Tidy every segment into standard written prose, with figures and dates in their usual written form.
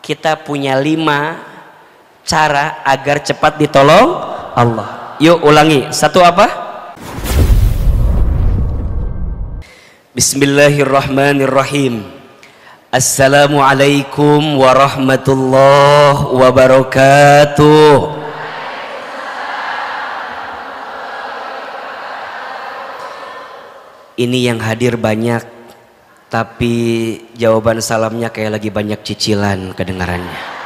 kita punya 5 cara agar cepat ditolong Allah. Yuk ulangi. Satu apa? Bismillahirrahmanirrahim. Assalamualaikum warahmatullahi wabarakatuh. Ini yang hadir banyak, tapi jawaban salamnya kayak lagi banyak cicilan kedengarannya.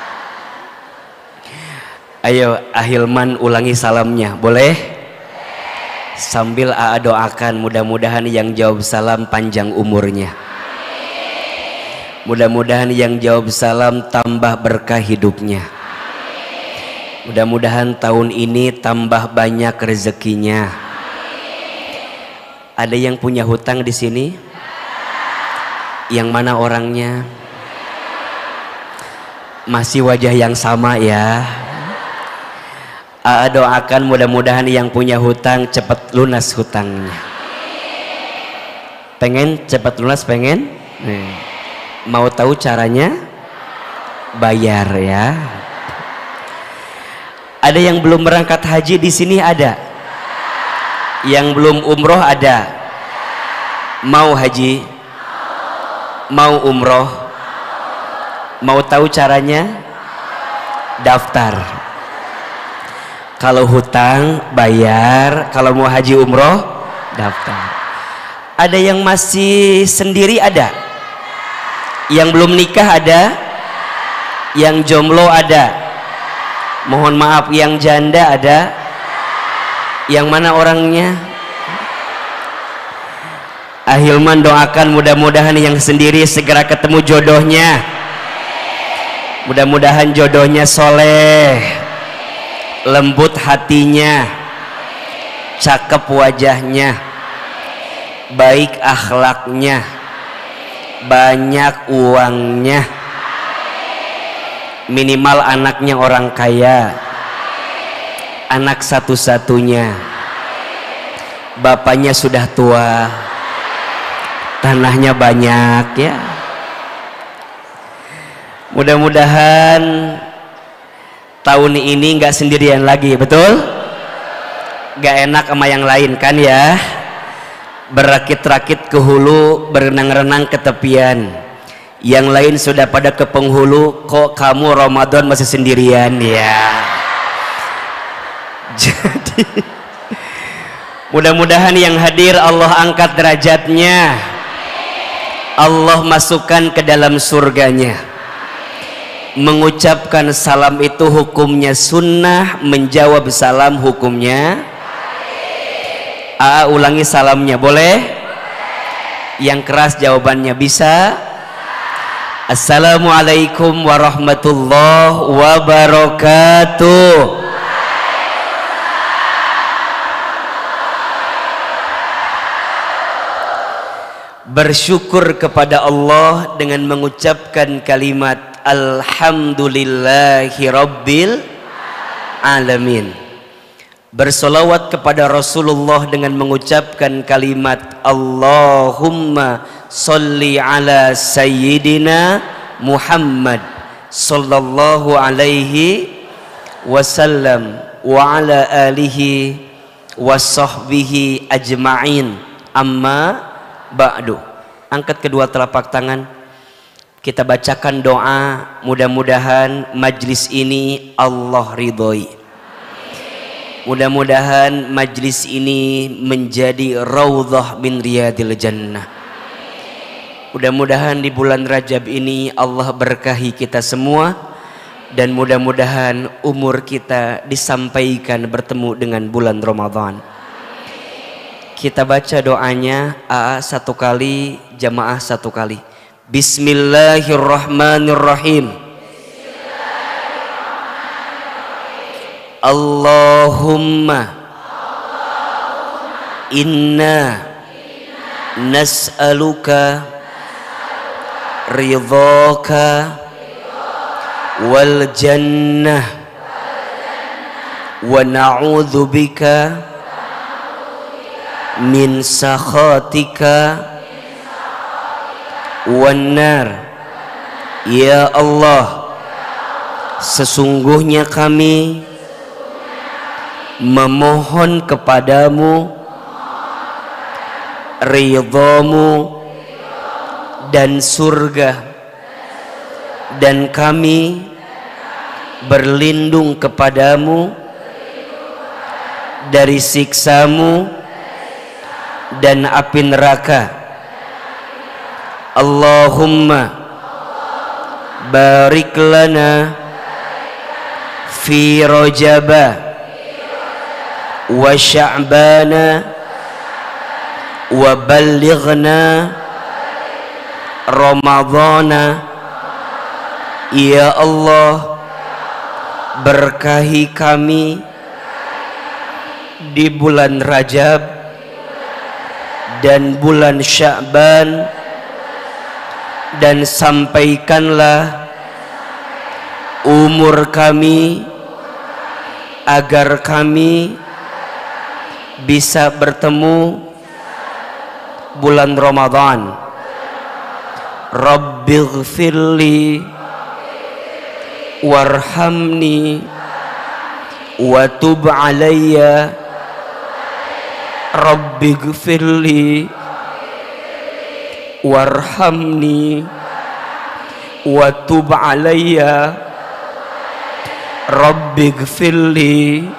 Ayo Ahilman ulangi salamnya, boleh? Sambil Aa doakan mudah-mudahan yang jawab salam panjang umurnya. Mudah-mudahan yang jawab salam tambah berkah hidupnya. Mudah-mudahan tahun ini tambah banyak rezekinya. Ada yang punya hutang di sini? Yang mana orangnya? Masih wajah yang sama ya. Doakan mudah-mudahan yang punya hutang cepat lunas hutangnya. Pengen cepat lunas, pengen? Mau tahu caranya? Bayar ya. Ada yang belum berangkat haji di sini ada? Yang belum umroh ada? Mau haji? Mau umroh? Mau tahu caranya? Daftar. Kalau hutang bayar, kalau mau haji umroh daftar. Ada yang masih sendiri ada? Yang belum nikah ada? Yang jomblo ada? Mohon maaf, yang janda ada? Yang mana orangnya? Ahilman doakan mudah-mudahan yang sendiri segera ketemu jodohnya. Mudah-mudahan jodohnya soleh, lembut hatinya, cakep wajahnya, baik akhlaknya, banyak uangnya, minimal anaknya orang kaya, anak satu-satunya, bapaknya sudah tua, tanahnya banyak ya. Mudah-mudahan tahun ini nggak sendirian lagi, betul? Nggak enak sama yang lain kan ya. Berakit-rakit ke hulu, berenang-renang ke tepian. Yang lain sudah pada ke penghulu, kok kamu Ramadan masih sendirian ya. Jadi mudah-mudahan yang hadir Allah angkat derajatnya, Allah masukkan ke dalam surganya. Mengucapkan salam itu hukumnya sunnah, menjawab salam hukumnya. Ulangi salamnya, boleh? Yang keras jawabannya bisa. Assalamualaikum warahmatullahi wabarakatuh. Bersyukur kepada Allah dengan mengucapkan kalimat Alhamdulillahi Rabbil Alamin. Bersolawat kepada Rasulullah dengan mengucapkan kalimat Allahumma salli ala Sayyidina Muhammad sallallahu alaihi wasallam wa ala alihi wa sahbihi ajma'in. Amma ba'du. Angkat kedua telapak tangan, kita bacakan doa, mudah-mudahan majlis ini Allah ridhoi. Mudah-mudahan majlis ini menjadi raudhah min riyadil jannah. Mudah-mudahan di bulan Rajab ini Allah berkahi kita semua, dan mudah-mudahan umur kita disampaikan bertemu dengan bulan Ramadan. Kita baca doanya, satu kali, jamaah satu kali. Bismillahirrahmanirrahim. Allahumma inna nas'aluka ridhaka wal jannah wa na'udzu bika min sakhatika wan nar. Ya Allah, sesungguhnya kami memohon kepadamu ridhamu dan surga, dan kami berlindung kepadamu dari siksamu dan api neraka. Allahumma barik lana fi Rajaba wa Sya'bana wa ballighna Ramadhana. Ya Allah, berkahi kami di bulan Rajab dan bulan Sya'ban, dan sampaikanlah umur kami agar kami bisa bertemu bulan Ramadan. Rabbighfirli warhamni wa tub alayya. Rabbighfirli warhamni wa tub alayya. Rabbighfirli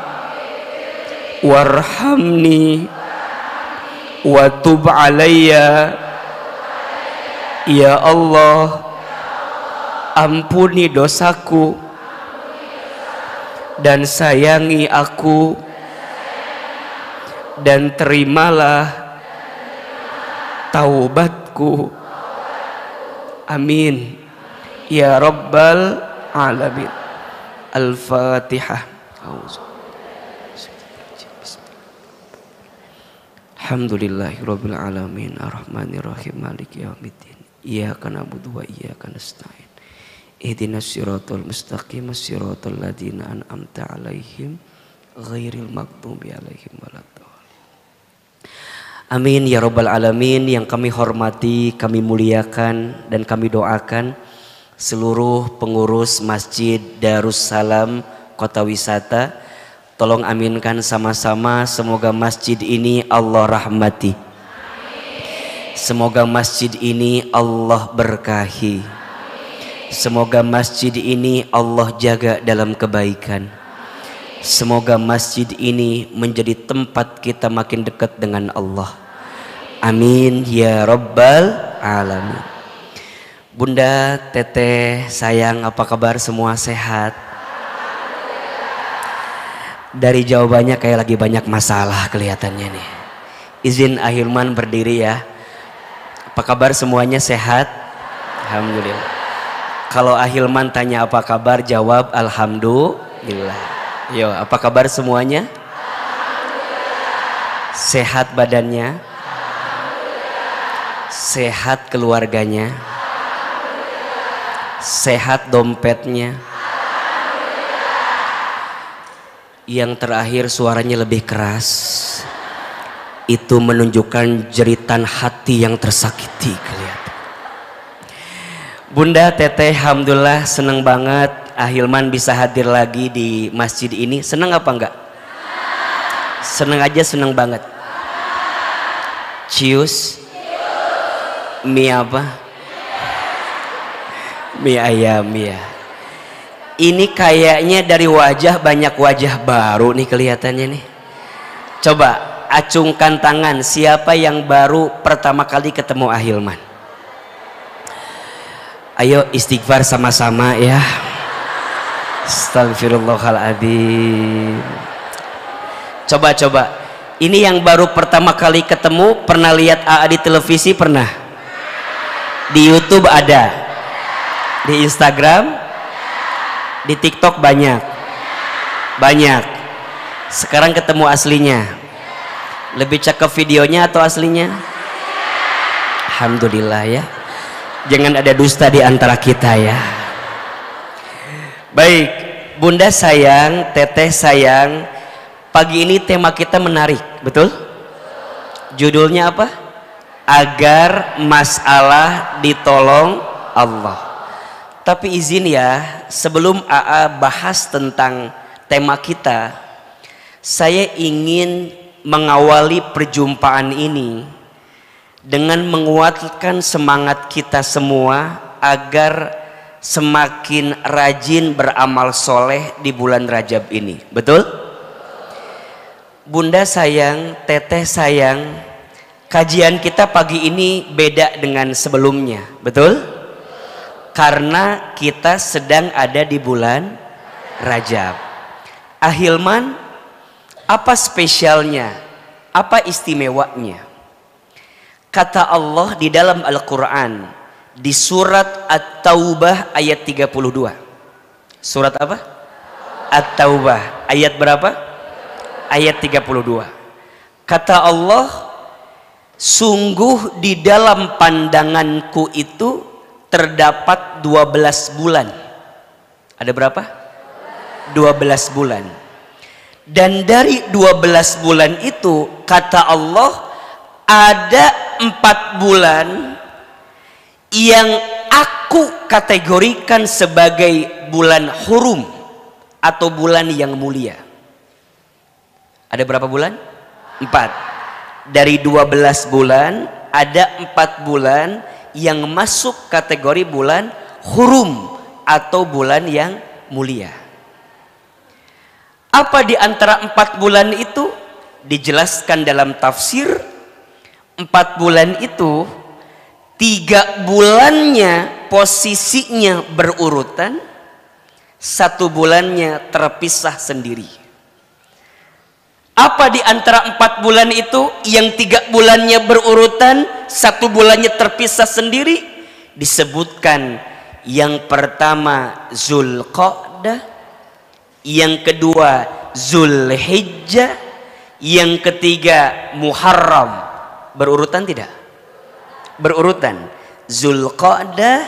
warhamni wa tub alayya. Ya Allah, ampuni dosaku dan sayangi aku, dan terimalah taubatku. Amin ya rabbal alamin. Al-Fatihah. Alhamdulillahirabbil alamin arrahmanirrahim maliki yaumiddin. Iyyaka na'budu wa iyyaka nasta'in. Ihdinas siratal mustaqim siratal ladzina an'amta 'alaihim ghairil maghdubi 'alaihim waladdallin. Amin ya rabbal alamin. Yang kami hormati, kami muliakan, dan kami doakan seluruh pengurus Masjid Darussalam Kota Wisata. Tolong aminkan sama-sama, semoga masjid ini Allah rahmati. Semoga masjid ini Allah berkahi. Semoga masjid ini Allah jaga dalam kebaikan. Semoga masjid ini menjadi tempat kita makin dekat dengan Allah. Amin ya rabbal alamin. Bunda, teteh, sayang, apa kabar? Semua sehat? Dari jawabannya kayak lagi banyak masalah kelihatannya nih. Izin Ahilman berdiri ya. Apa kabar semuanya, sehat? Alhamdulillah. Kalau Ahilman tanya apa kabar, jawab alhamdulillah. Yo, apa kabar semuanya? Sehat badannya? Sehat keluarganya? Sehat dompetnya? Yang terakhir suaranya lebih keras, itu menunjukkan jeritan hati yang tersakiti kelihatan. Bunda, teteh, alhamdulillah seneng banget Ahilman bisa hadir lagi di masjid ini. Seneng apa enggak? Seneng aja, seneng banget. Cius mie apa? Mie ayam ya. Ini kayaknya dari wajah banyak wajah baru nih kelihatannya nih. Coba acungkan tangan, siapa yang baru pertama kali ketemu Ahilman? Ayo istighfar sama-sama ya. Astagfirullahaladzim. Coba. Ini yang baru pertama kali ketemu, pernah lihat AA di televisi? Pernah? Di YouTube ada? Di Instagram? Di TikTok banyak. Sekarang ketemu aslinya. Lebih cakep videonya atau aslinya? Alhamdulillah ya. Jangan ada dusta di antara kita ya. Baik, Bunda sayang, teteh sayang, pagi ini tema kita menarik, betul? Judulnya apa? Agar masalah ditolong Allah. Tapi izin ya, sebelum AA bahas tentang tema kita, saya ingin mengawali perjumpaan ini dengan menguatkan semangat kita semua agar semakin rajin beramal soleh di bulan Rajab ini. Betul? Bunda sayang, teteh sayang, kajian kita pagi ini beda dengan sebelumnya. Betul? Karena kita sedang ada di bulan Rajab. Ahilman, apa spesialnya? Apa istimewanya? Kata Allah di dalam Al-Quran, di surat At-Taubah ayat 32. Surat apa? At-Taubah ayat berapa? Ayat 32. Kata Allah, sungguh di dalam pandanganku itu terdapat 12 bulan. Ada berapa? 12 bulan. Dan dari 12 bulan itu kata Allah, ada 4 bulan yang aku kategorikan sebagai bulan hurum atau bulan yang mulia. Ada berapa bulan? 4. Dari 12 bulan ada 4 bulan yang masuk kategori bulan hurum atau bulan yang mulia. Apa di antara 4 bulan itu? Dijelaskan dalam tafsir, 4 bulan itu 3 bulannya posisinya berurutan, 1 bulannya terpisah sendiri. Apa di antara 4 bulan itu yang 3 bulannya berurutan, 1 bulannya terpisah sendiri? Disebutkan yang pertama Zulqa'dah, yang kedua Zulhijjah, yang ketiga Muharram. Berurutan tidak? Berurutan. Zulqa'dah,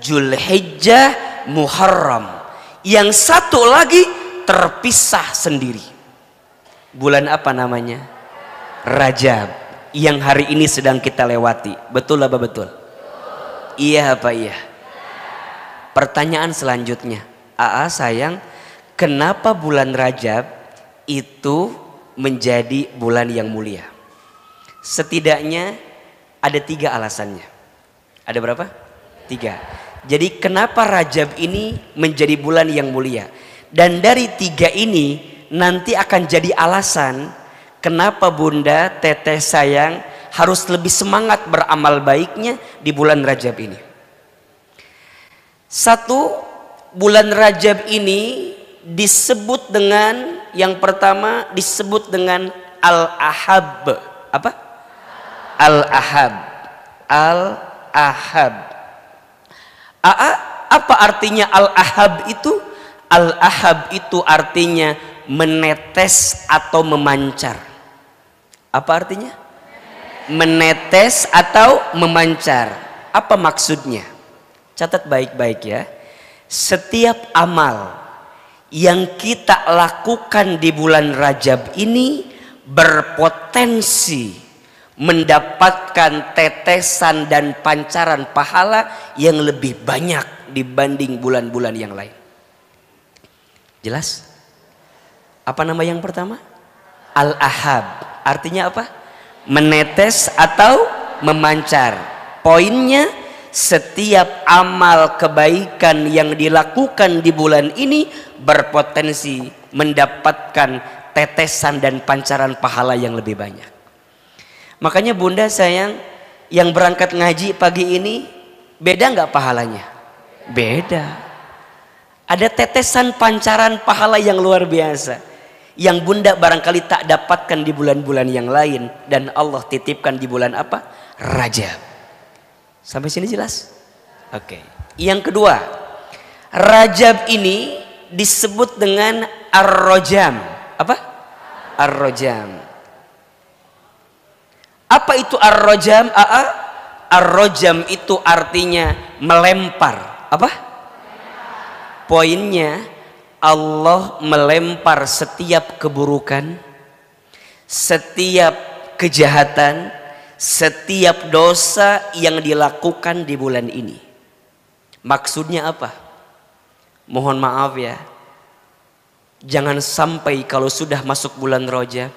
Zulhijjah, Muharram. Yang satu lagi terpisah sendiri. Bulan apa namanya? Rajab, yang hari ini sedang kita lewati. Betul apa betul? Iya apa iya? Pertanyaan selanjutnya, AA sayang, kenapa bulan Rajab itu menjadi bulan yang mulia? Setidaknya ada 3 alasannya. Ada berapa? 3. Jadi kenapa Rajab ini menjadi bulan yang mulia? Dan dari 3 ini nanti akan jadi alasan kenapa bunda, teteh sayang harus lebih semangat beramal baiknya di bulan Rajab ini. 1, bulan Rajab ini disebut dengan, yang pertama disebut dengan Al-Ahab. Apa? Al-Ahab. Al-Ahab. Apa artinya Al-Ahab itu? Al-Ahab itu artinya menetes atau memancar. Apa artinya? Menetes atau memancar. Apa maksudnya? Catat baik-baik ya. Setiap amal yang kita lakukan di bulan Rajab ini berpotensi mendapatkan tetesan dan pancaran pahala yang lebih banyak dibanding bulan-bulan yang lain. Jelas? Apa nama yang pertama? Al-Ahab. Artinya apa? Menetes atau memancar. Poinnya, setiap amal kebaikan yang dilakukan di bulan ini berpotensi mendapatkan tetesan dan pancaran pahala yang lebih banyak. Makanya bunda sayang, yang berangkat ngaji pagi ini beda nggak pahalanya? Beda. Ada tetesan pancaran pahala yang luar biasa yang bunda barangkali tak dapatkan di bulan-bulan yang lain, dan Allah titipkan di bulan apa? Rajab. Sampai sini jelas? Oke. Yang kedua, Rajab ini disebut dengan Ar-Rajam. Apa? Ar-Rajam. Apa itu Ar-Rajam? Ar-Rajam itu artinya melempar. Apa? Poinnya, Allah melempar setiap keburukan, setiap kejahatan, setiap dosa yang dilakukan di bulan ini. Maksudnya apa? Mohon maaf ya, jangan sampai kalau sudah masuk bulan Rajab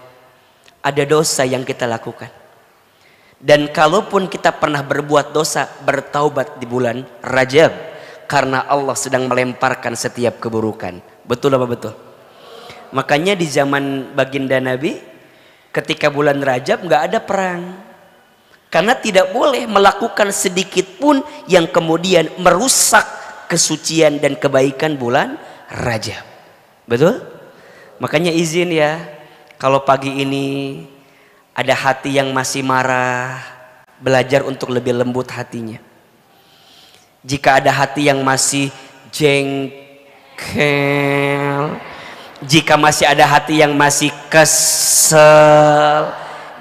ada dosa yang kita lakukan. Dan kalaupun kita pernah berbuat dosa, bertaubat di bulan Rajab, karena Allah sedang melemparkan setiap keburukan. Betul apa betul? Makanya di zaman baginda Nabi, ketika bulan Rajab nggak ada perang, karena tidak boleh melakukan sedikit pun yang kemudian merusak kesucian dan kebaikan bulan Rajab. Betul? Makanya izin ya, kalau pagi ini ada hati yang masih marah, belajar untuk lebih lembut hatinya. Jika ada hati yang masih jengkel, jika masih ada hati yang masih kesel,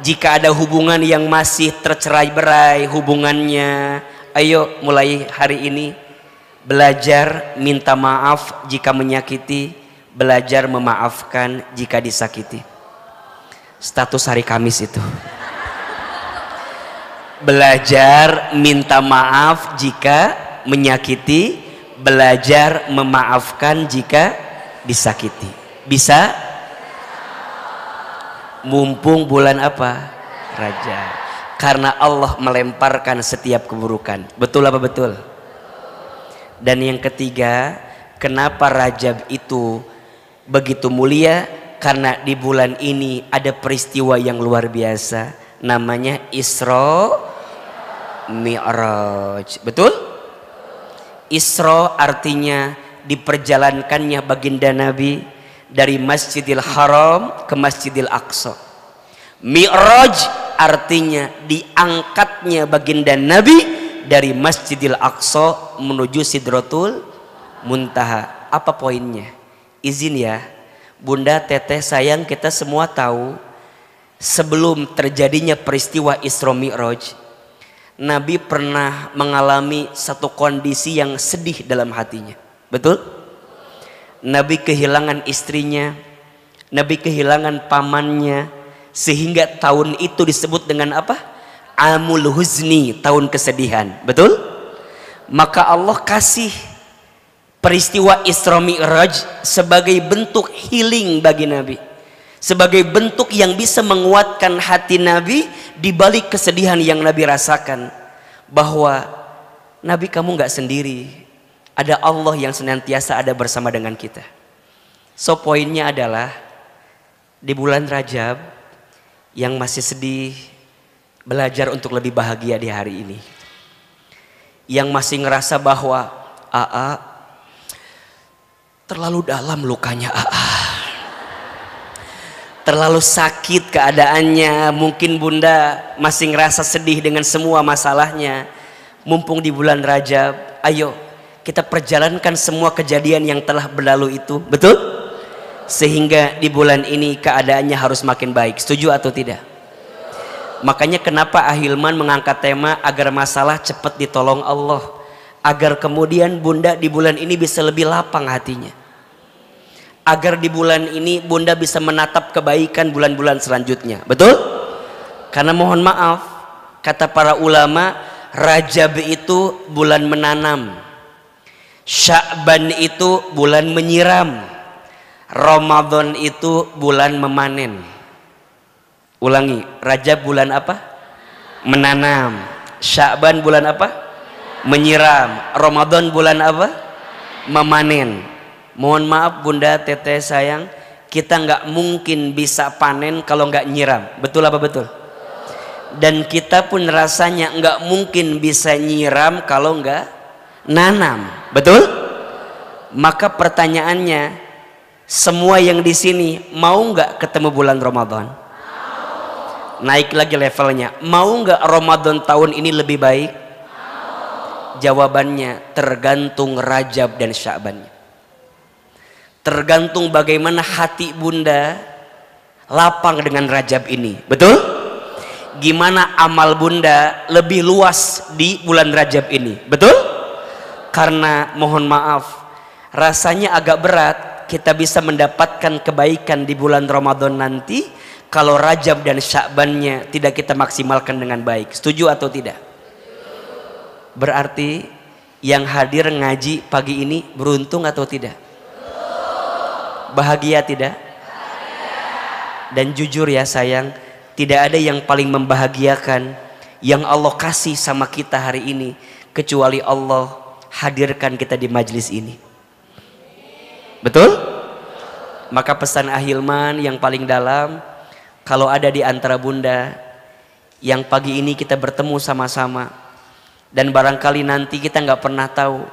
jika ada hubungan yang masih tercerai-berai hubungannya, ayo mulai hari ini belajar minta maaf jika menyakiti, belajar memaafkan jika disakiti. Status hari Kamis itu. Belajar minta maaf jika menyakiti, belajar memaafkan jika disakiti. Bisa? Mumpung bulan apa? Rajab. Karena Allah melemparkan setiap keburukan. Betul apa betul? Dan yang ketiga, kenapa Rajab itu begitu mulia? Karena di bulan ini ada peristiwa yang luar biasa, namanya Isra Mi'raj. Betul? Isra artinya diperjalankannya baginda Nabi dari Masjidil Haram ke Masjidil Aqsa. Mi'raj artinya diangkatnya baginda Nabi dari Masjidil Aqsa menuju Sidratul Muntaha. Apa poinnya? Izin ya, Bunda, Teteh, sayang, kita semua tahu sebelum terjadinya peristiwa Isra Mi'raj, Nabi pernah mengalami satu kondisi yang sedih dalam hatinya. Betul? Nabi kehilangan istrinya, Nabi kehilangan pamannya, sehingga tahun itu disebut dengan apa? Amul Huzni, tahun kesedihan. Betul? Maka Allah kasih peristiwa Isra Mi'raj sebagai bentuk healing bagi Nabi, sebagai bentuk yang bisa menguatkan hati Nabi di balik kesedihan yang Nabi rasakan, bahwa Nabi, kamu nggak sendiri, ada Allah yang senantiasa ada bersama dengan kita. So poinnya adalah di bulan Rajab yang masih sedih, belajar untuk lebih bahagia di hari ini. Yang masih ngerasa bahwa terlalu dalam lukanya, terlalu sakit keadaannya, mungkin Bunda masih ngerasa sedih dengan semua masalahnya. Mumpung di bulan Rajab, ayo kita perjalankan semua kejadian yang telah berlalu itu. Betul? Sehingga di bulan ini keadaannya harus makin baik. Setuju atau tidak? Makanya kenapa Ahilman mengangkat tema agar masalah cepat ditolong Allah, agar kemudian Bunda di bulan ini bisa lebih lapang hatinya, agar di bulan ini Bunda bisa menatap kebaikan bulan-bulan selanjutnya. Betul? Karena mohon maaf, kata para ulama, Rajab itu bulan menanam, Sya'ban itu bulan menyiram, Ramadan itu bulan memanen. Ulangi, Rajab bulan apa? Menanam. Sya'ban bulan apa? Menyiram. Ramadan bulan apa? Memanen. Mohon maaf Bunda, Teteh, sayang, kita nggak mungkin bisa panen kalau nggak nyiram. Betul apa betul? Dan kita pun rasanya nggak mungkin bisa nyiram kalau nggak nanam. Betul? Maka pertanyaannya, semua yang di sini mau nggak ketemu bulan Ramadan? Naik lagi levelnya, mau nggak Ramadan tahun ini lebih baik? Jawabannya tergantung Rajab dan Sya'bannya. Tergantung bagaimana hati Bunda lapang dengan Rajab ini. Betul? Gimana amal Bunda lebih luas di bulan Rajab ini. Betul? Karena mohon maaf, rasanya agak berat kita bisa mendapatkan kebaikan di bulan Ramadan nanti kalau Rajab dan Sya'bannya tidak kita maksimalkan dengan baik. Setuju atau tidak? Berarti yang hadir ngaji pagi ini beruntung atau tidak? Bahagia tidak? Dan jujur ya sayang, tidak ada yang paling membahagiakan yang Allah kasih sama kita hari ini kecuali Allah hadirkan kita di majelis ini. Betul? Maka pesan Ahilman yang paling dalam, kalau ada di antara bunda yang pagi ini kita bertemu sama-sama dan barangkali nanti kita nggak pernah tahu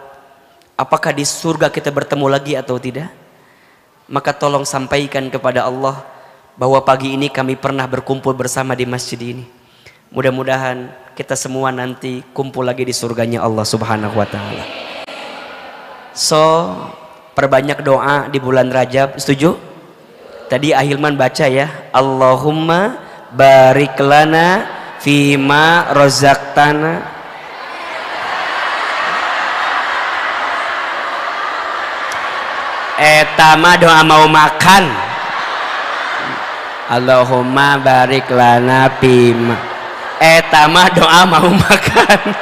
apakah di surga kita bertemu lagi atau tidak, maka tolong sampaikan kepada Allah bahwa pagi ini kami pernah berkumpul bersama di masjid ini. Mudah-mudahan kita semua nanti kumpul lagi di surganya Allah Subhanahu wa Ta'ala. So, perbanyak doa di bulan Rajab, setuju? Tadi Ahilman baca ya, Allahumma barik lana fima rozaqtana. Etama doa mau makan. Allahumma barik lana fima. Etama doa mau makan.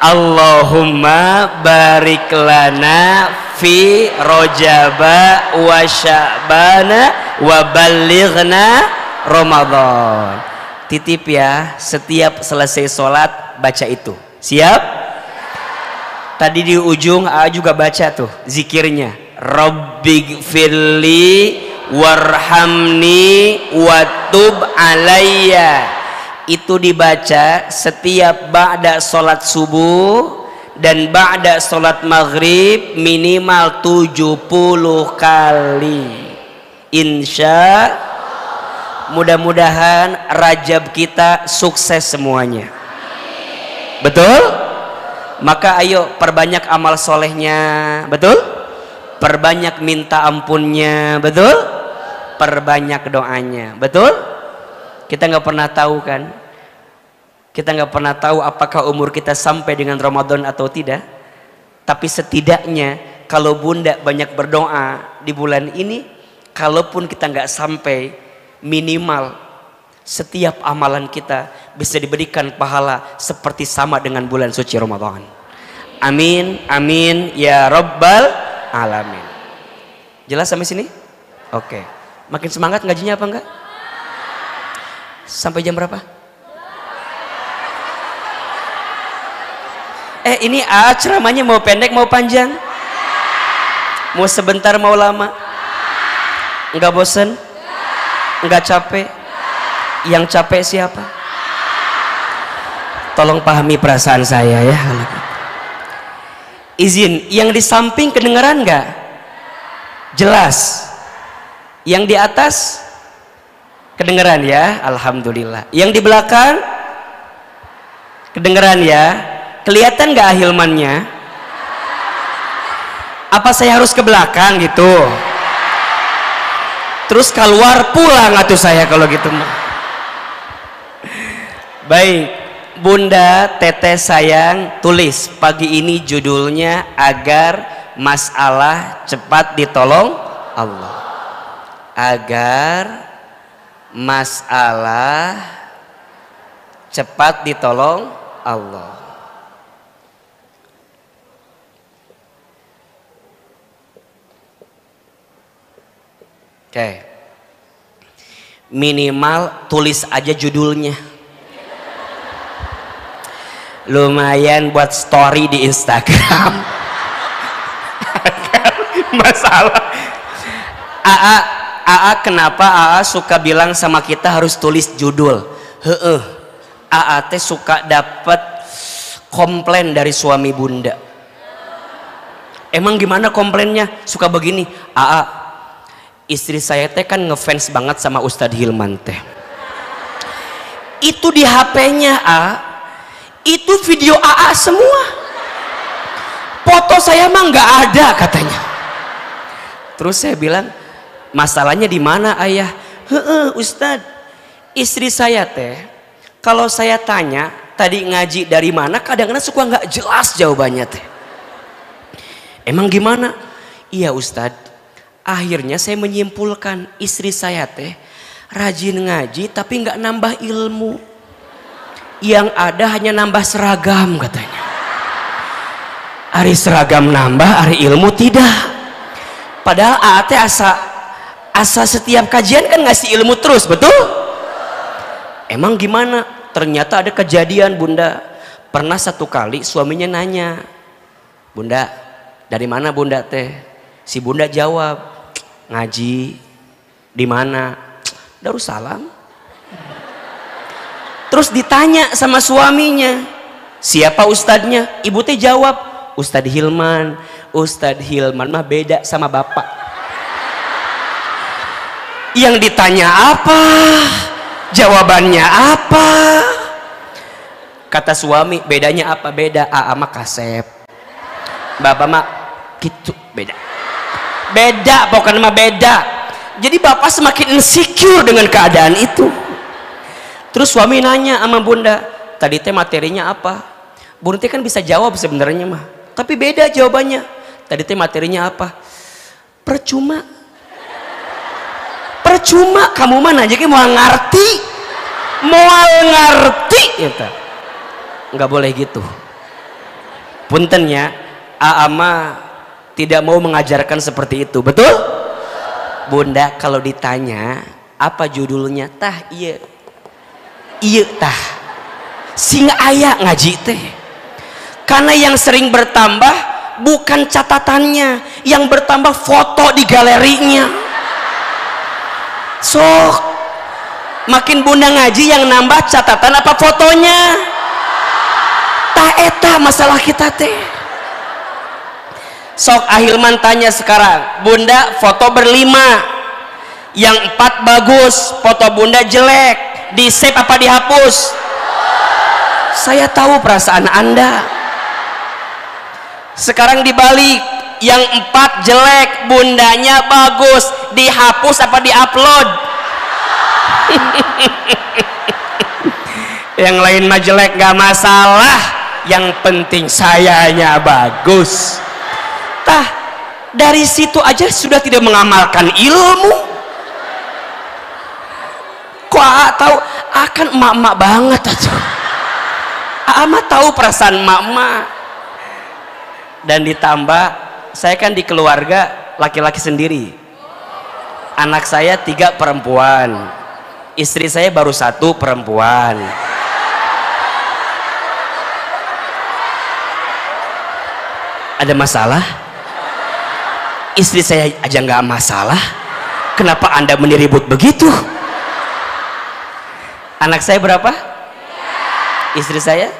Allahumma barik lana fi rojaba wa sya'bana wa balighna Ramadan. Titip ya, setiap selesai sholat baca itu. Siap? Tadi di ujung A juga baca tuh zikirnya, Rabbighfirli warhamni watub alayya. Itu dibaca setiap ba'da sholat subuh dan ba'da sholat maghrib minimal 70 kali. Insya mudah-mudahan Rajab kita sukses semuanya. Betul? Maka ayo perbanyak amal solehnya. Betul? Perbanyak minta ampunnya. Betul? Perbanyak doanya. Betul? Kita nggak pernah tahu kan, kita nggak pernah tahu apakah umur kita sampai dengan Ramadan atau tidak. Tapi setidaknya kalau bunda banyak berdoa di bulan ini, kalaupun kita nggak sampai, minimal setiap amalan kita bisa diberikan pahala seperti sama dengan bulan suci Ramadan. Amin, amin ya Rabbal Alamin. Jelas sampai sini? Oke. Makin semangat ngajinya apa enggak? Sampai jam berapa? Ini ceramahnya mau pendek mau panjang? Mau sebentar mau lama? Enggak bosen? Enggak capek? Yang capek siapa? Tolong pahami perasaan saya ya. Izin, yang di samping kedengeran enggak? Jelas. Yang di atas kedengeran ya, alhamdulillah. Yang di belakang kedengeran ya. Kelihatan nggak Ahilmannya? Apa saya harus ke belakang gitu? Terus keluar pulang atuh saya kalau gitu mah. Baik, Bunda Teteh sayang, tulis pagi ini judulnya agar masalah cepat ditolong Allah. Agar masalah cepat ditolong Allah. Oke. Minimal tulis aja judulnya. Lumayan buat story di Instagram. Masalah AA kenapa AA suka bilang sama kita harus tulis judul? AA teh suka dapat komplain dari suami bunda. Emang gimana komplainnya? Suka begini, AA, istri saya teh kan ngefans banget sama Ustadz Hilman teh. Itu di HP-nya itu video AA semua. Foto saya mah nggak ada katanya. Terus saya bilang, masalahnya di mana ayah? Ustadz, istri saya teh kalau saya tanya tadi ngaji dari mana, kadang-kadang suka nggak jelas jawabannya teh. Emang gimana? Iya Ustadz, akhirnya saya menyimpulkan istri saya teh rajin ngaji tapi nggak nambah ilmu, yang ada hanya nambah seragam katanya. Ari seragam nambah, ari ilmu tidak. Padahal AAT asa setiap kajian kan ngasih ilmu terus, betul? Emang gimana? Ternyata ada kejadian Bunda. Pernah satu kali suaminya nanya, Bunda, dari mana Bunda teh? Si Bunda jawab, ngaji. Di mana? Darussalam. Terus ditanya sama suaminya, siapa ustadznya? Ibu teh jawab, Ustadz Hilman. Ustadz Hilman mah beda sama bapak. Yang ditanya apa? Jawabannya apa? Kata suami, bedanya apa? Beda. Aa mah kasep, bapak mah gitu, beda. Beda, pokoknya mah beda. Jadi bapak semakin insecure dengan keadaan itu. Terus suami nanya sama Bunda, tadi teh materinya apa? Bunda teh kan bisa jawab sebenarnya mah, tapi beda jawabannya. Tadi teh materinya apa? Percuma. Percuma kamu mah nanya ke mau ngerti, gitu. Nggak boleh gitu. Puntennya, Aa mah tidak mau mengajarkan seperti itu, betul? Bunda kalau ditanya apa judulnya, tah iya tah sing aya ngaji teh. Karena yang sering bertambah bukan catatannya, yang bertambah foto di galerinya. Sok makin Bunda ngaji yang nambah catatan apa fotonya? Tah eta masalah kita teh. Sok Ahilman tanya sekarang, Bunda foto berlima, yang 4 bagus, foto Bunda jelek, di save apa dihapus? Saya tahu perasaan Anda. Sekarang dibalik, yang 4 jelek, Bundanya bagus, dihapus apa diupload? Yang lain mah jelek gak masalah, yang penting sayanya bagus. Tah, dari situ aja sudah tidak mengamalkan ilmu. Kok Aa tahu? Akan emak-emak banget aja. Aa mah tahu perasaan emak-emak. Dan ditambah, saya kan di keluarga laki-laki sendiri. Anak saya 3 perempuan. Istri saya baru 1 perempuan. Ada masalah? Istri saya aja nggak masalah, kenapa Anda meniribut begitu? Anak saya berapa? Istri saya?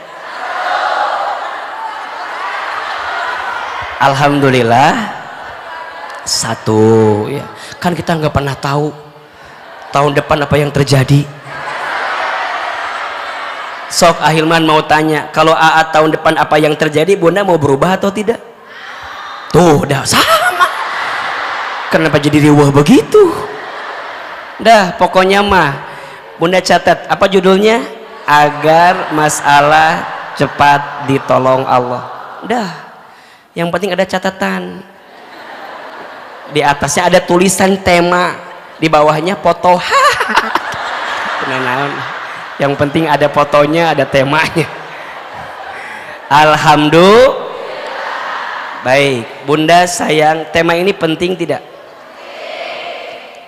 Alhamdulillah 1 ya. Kan kita nggak pernah tahu tahun depan apa yang terjadi. Sok Ahilman mau tanya, kalau Aa tahun depan apa yang terjadi, Bunda mau berubah atau tidak? Tuh udah sama. Kenapa jadi riwah begitu? Dah pokoknya mah Bunda catat apa judulnya? Agar masalah cepat ditolong Allah. Dah, yang penting ada catatan. Di atasnya ada tulisan tema, di bawahnya foto. Yang penting ada fotonya, ada temanya. Alhamdulillah. Baik, Bunda sayang, tema ini penting tidak?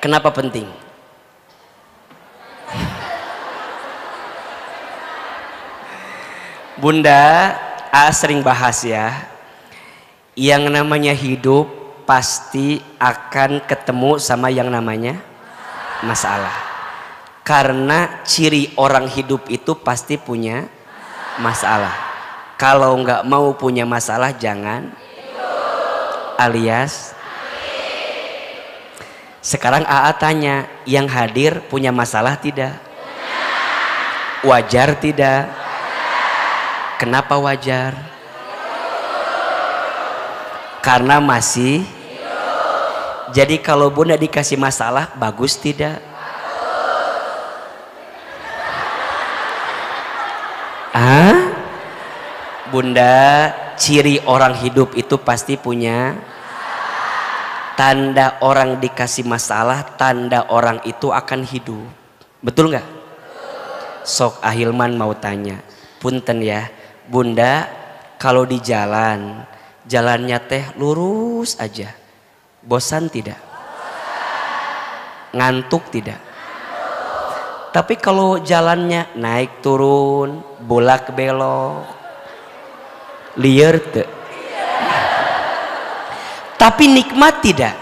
Kenapa penting? Bunda, sering bahas ya, yang namanya hidup pasti akan ketemu sama yang namanya masalah. Karena ciri orang hidup itu pasti punya masalah. Kalau nggak mau punya masalah jangan hidup. Alias sekarang Aa tanya, yang hadir punya masalah tidak? Wajar tidak? Kenapa wajar? Karena masih. Jadi kalau Bunda dikasih masalah, bagus tidak? Bunda, ciri orang hidup itu pasti punya. Tanda orang dikasih masalah, tanda orang itu akan hidup. Betul nggak? Sok Ahilman mau tanya, punten ya Bunda, kalau di jalan jalannya teh lurus aja, bosan tidak? Ngantuk tidak? Tapi kalau jalannya naik turun, bolak belok, liar tuh. Tapi nikmat tidak?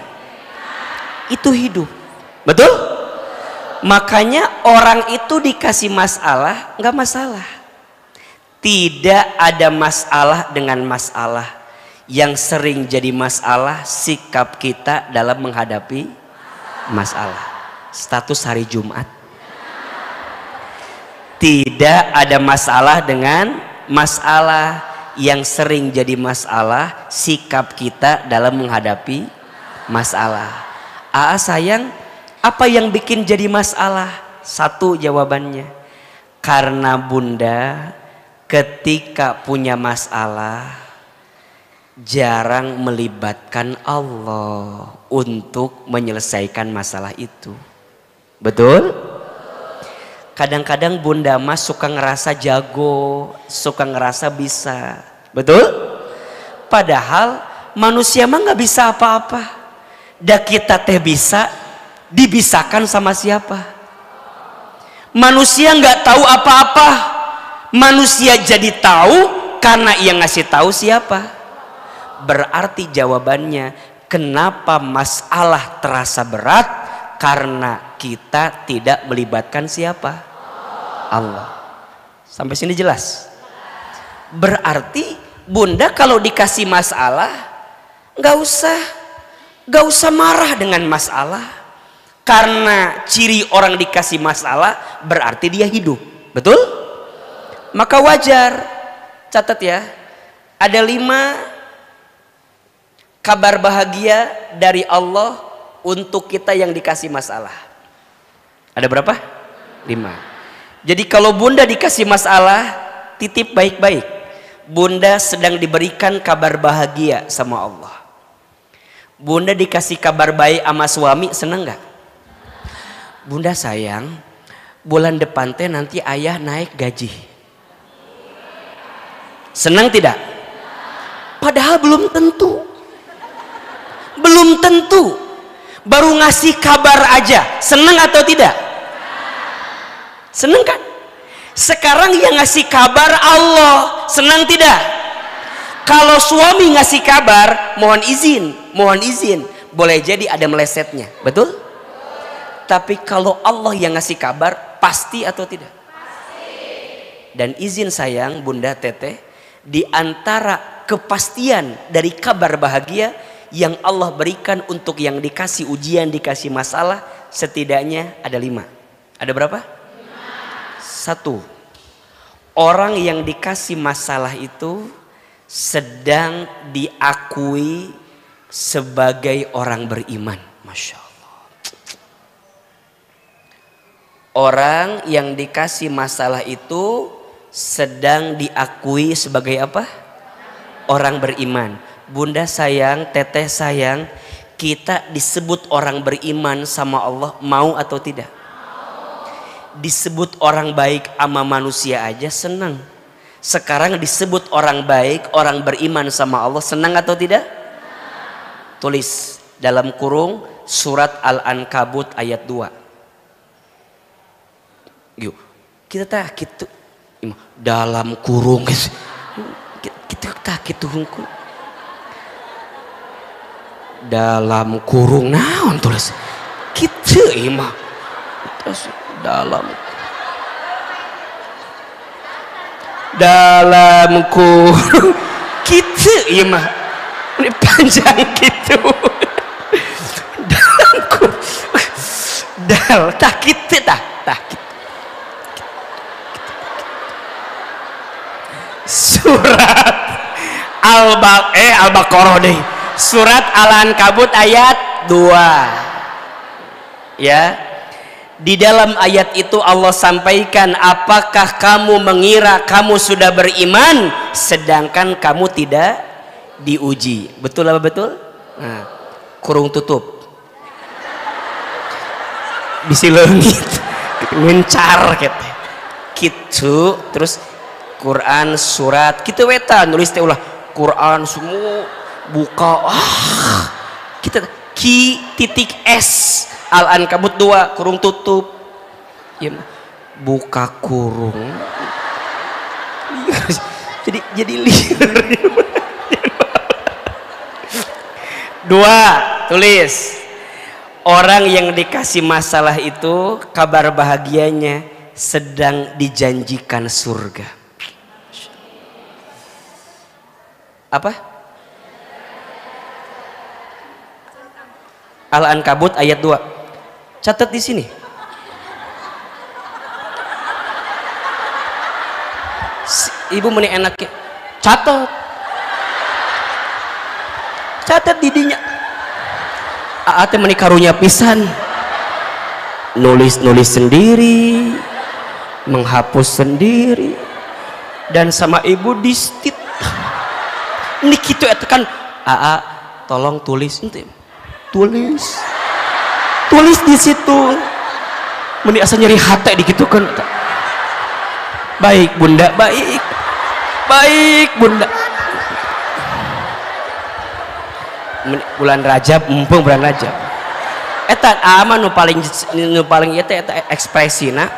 Itu hidup. Betul? Makanya orang itu dikasih masalah, nggak masalah. Tidak ada masalah dengan masalah. Yang sering jadi masalah sikap kita dalam menghadapi masalah. Status hari Jumat. Tidak ada masalah dengan masalah. Yang sering jadi masalah sikap kita dalam menghadapi masalah. Aa sayang, apa yang bikin jadi masalah? Satu jawabannya, karena bunda ketika punya masalah jarang melibatkan Allah untuk menyelesaikan masalah itu. Betul? Kadang-kadang bunda mas suka ngerasa jago, suka ngerasa bisa. Betul? Padahal manusia mah nggak bisa apa-apa. Da kita teh bisa, dibisakan sama siapa? Manusia nggak tahu apa-apa. Manusia jadi tahu karena ia ngasih tahu siapa. Berarti jawabannya, kenapa masalah terasa berat? Karena kita tidak melibatkan siapa? Allah. Sampai sini jelas? Berarti bunda kalau dikasih masalah nggak usah marah dengan masalah. Karena ciri orang dikasih masalah berarti dia hidup. Betul? Maka wajar. Catat ya, ada 5 kabar bahagia dari Allah untuk kita yang dikasih masalah. Ada berapa? 5. Jadi kalau bunda dikasih masalah, titip baik-baik. Bunda sedang diberikan kabar bahagia sama Allah. Bunda dikasih kabar baik sama suami, seneng gak? Bunda sayang, bulan depan teh nanti ayah naik gaji. Senang tidak? Padahal belum tentu. Belum tentu. Baru ngasih kabar aja, seneng atau tidak? Seneng kan? Sekarang yang ngasih kabar Allah, senang tidak? Kalau suami ngasih kabar, mohon izin, boleh jadi ada melesetnya, betul? Tapi kalau Allah yang ngasih kabar, pasti atau tidak? Pasti. Dan izin sayang, bunda teteh, di antara kepastian dari kabar bahagia yang Allah berikan untuk yang dikasih ujian, dikasih masalah, setidaknya ada 5. Ada berapa? 1. Orang yang dikasih masalah itu sedang diakui sebagai orang beriman. Masya Allah. Orang yang dikasih masalah itu sedang diakui sebagai apa? Orang beriman. Bunda sayang, teteh sayang, kita disebut orang beriman sama Allah, mau atau tidak? Disebut orang baik sama manusia aja senang. Sekarang disebut orang baik, orang beriman sama Allah, senang atau tidak? Tulis dalam kurung surat Al-Ankabut ayat 2. Yuk, kita tak gitu dalam kurung kita tak gitu hungkul. Dalam kurung naon tulis kitu imah terus dalam kurung kitu imah ini panjang gitu dalam kurung tak kitu tak kitu. Surat Al-Baqarah deh. Surat Al-Ankabut ayat 2. Ya. Di dalam ayat itu Allah sampaikan, apakah kamu mengira kamu sudah beriman sedangkan kamu tidak diuji? Betul apa betul? Nah, kurung tutup. Bisi leungit. Ngencar gitu. Terus Quran surat kitu weta nulis teh ulah Quran semua buka, kita Ki titik S Al-Ankabut 2 kurung tutup ya, buka kurung jadi liar. Dua, tulis orang yang dikasih masalah itu kabar bahagianya sedang dijanjikan surga. Apa? Al-Ankabut ayat 2. Catat di sini. Ibu meni enaknya. Catat didinya. Aate meni karunya pisan. Nulis sendiri, menghapus sendiri, dan sama ibu distit. Ini gitu ya kan. Tolong tulis ente. Tulis di situ. Meni asa nyeri hati dikitukan. Baik bunda, baik bunda. Bulan Rajab, mumpung bulan Rajab. Eta ama nu paling ieu teh eta ekspresina.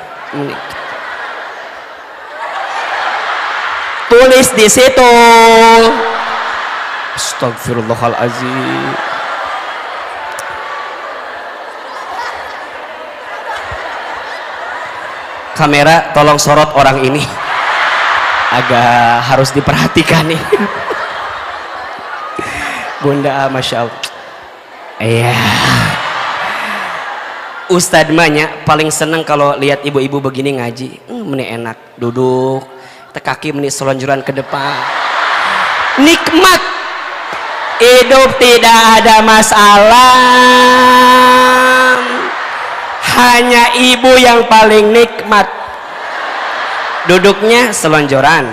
Tulis di situ. Astagfirullahalazim. Kamera tolong sorot orang ini, agak harus diperhatikan nih. Bunda, masya Allah. Iya. Ustadz mahnya paling seneng kalau lihat ibu-ibu begini ngaji. Meni enak duduk, kaki meni selonjoran ke depan. Nikmat. Hidup tidak ada masalah. Hanya ibu yang paling nikmat. Duduknya selonjoran,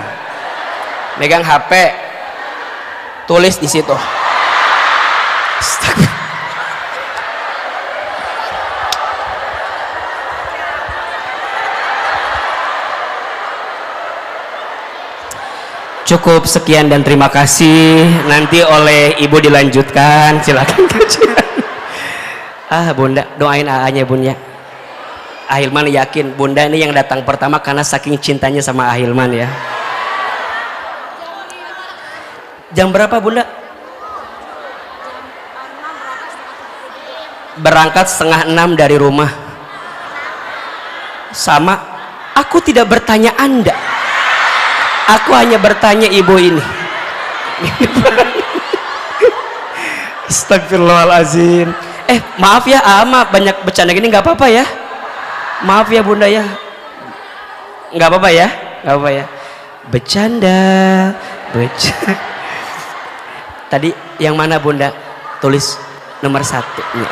megang HP, tulis di situ. Cukup sekian dan terima kasih. Nanti oleh ibu dilanjutkan, silakan kajian. Bunda doain aanya bunda. Ahilman yakin bunda ini yang datang pertama karena saking cintanya sama Ahilman ya. Jam berapa bunda? Berangkat 5:30 dari rumah. Sama, aku tidak bertanya anda, aku hanya bertanya ibu ini. Astagfirullahalazim. Maaf ya ama banyak bercanda gini, nggak apa-apa ya. Maaf ya bunda ya, nggak apa-apa ya, nggak apa-apa ya. Bercanda. Tadi yang mana bunda? Tulis nomor 1 ya.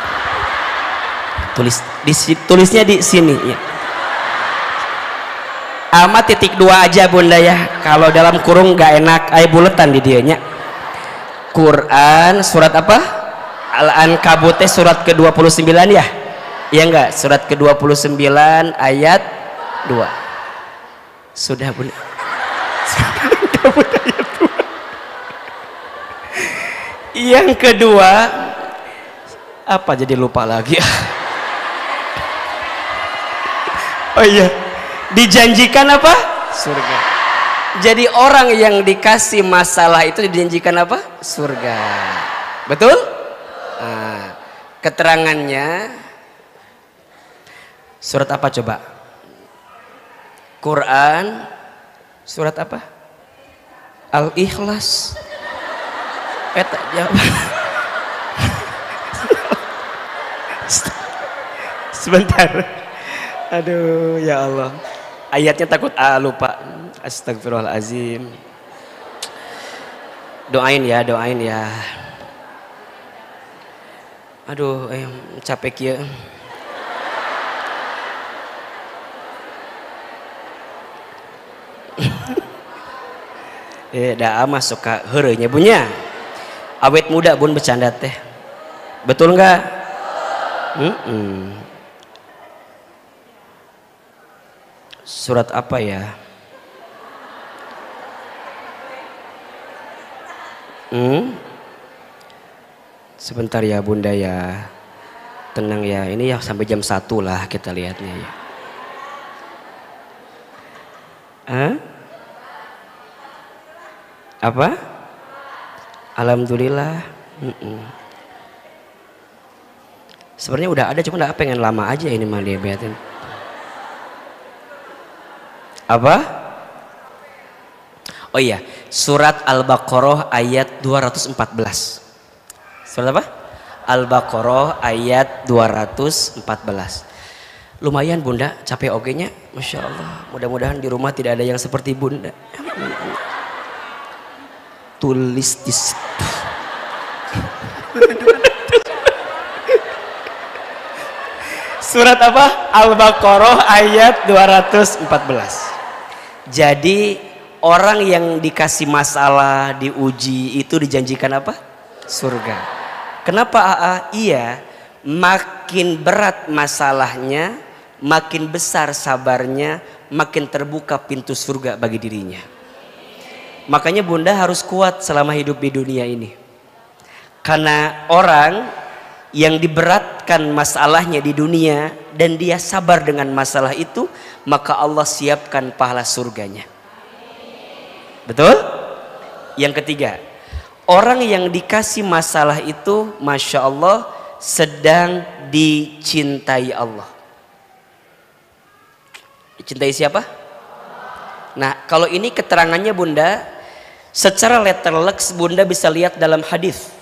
Tulisnya di sini ya. Ama titik 2 aja bunda ya. Kalau dalam kurung nggak enak, buletan di dianya. Quran surat apa? Al-Ankabut surat ke-29 ya. Ya enggak, surat ke-29 ayat 2. Sudah bunda. Ayat 2. Yang kedua apa, jadi lupa lagi. Oh iya, dijanjikan apa? Surga. Jadi orang yang dikasih masalah itu dijanjikan apa? Surga. Betul? Keterangannya surat apa coba? Quran surat apa? Al-Ikhlas. Jawab. Sebentar. Aduh ya Allah. Ayatnya takut lupa. Astagfirullahalazim. Doain ya. Aduh, capek ya. Dah masuk ke heureunya bunya. Awet muda bun bercanda teh. Betul enggak? Surat apa ya? Hmm? Sebentar ya Bunda ya. Tenang ya, ini ya sampai jam 1 lah kita lihatnya ya. Hah? Apa? Alhamdulillah. Sebenarnya udah ada, cuma nggak pengen lama aja ini mah diabetes. Apa? Oh iya, surat Al-Baqarah ayat 214. Surat apa? Al-Baqarah ayat 214. Lumayan Bunda, capek ogenya, Masya Allah. Mudah-mudahan di rumah tidak ada yang seperti Bunda. Tulis di situ. Surat apa? Al-Baqarah ayat 214. Jadi orang yang dikasih masalah, diuji itu dijanjikan apa? Surga. Kenapa AA? Iya, makin berat masalahnya, makin besar sabarnya, makin terbuka pintu surga bagi dirinya. Makanya Bunda harus kuat selama hidup di dunia ini. Karena orang yang diberatkan masalahnya di dunia dan dia sabar dengan masalah itu, maka Allah siapkan pahala surganya. Betul? Yang ketiga, orang yang dikasih masalah itu, Masya Allah, sedang dicintai Allah. Dicintai siapa? Nah, kalau ini keterangannya Bunda, secara letterleks Bunda bisa lihat dalam hadis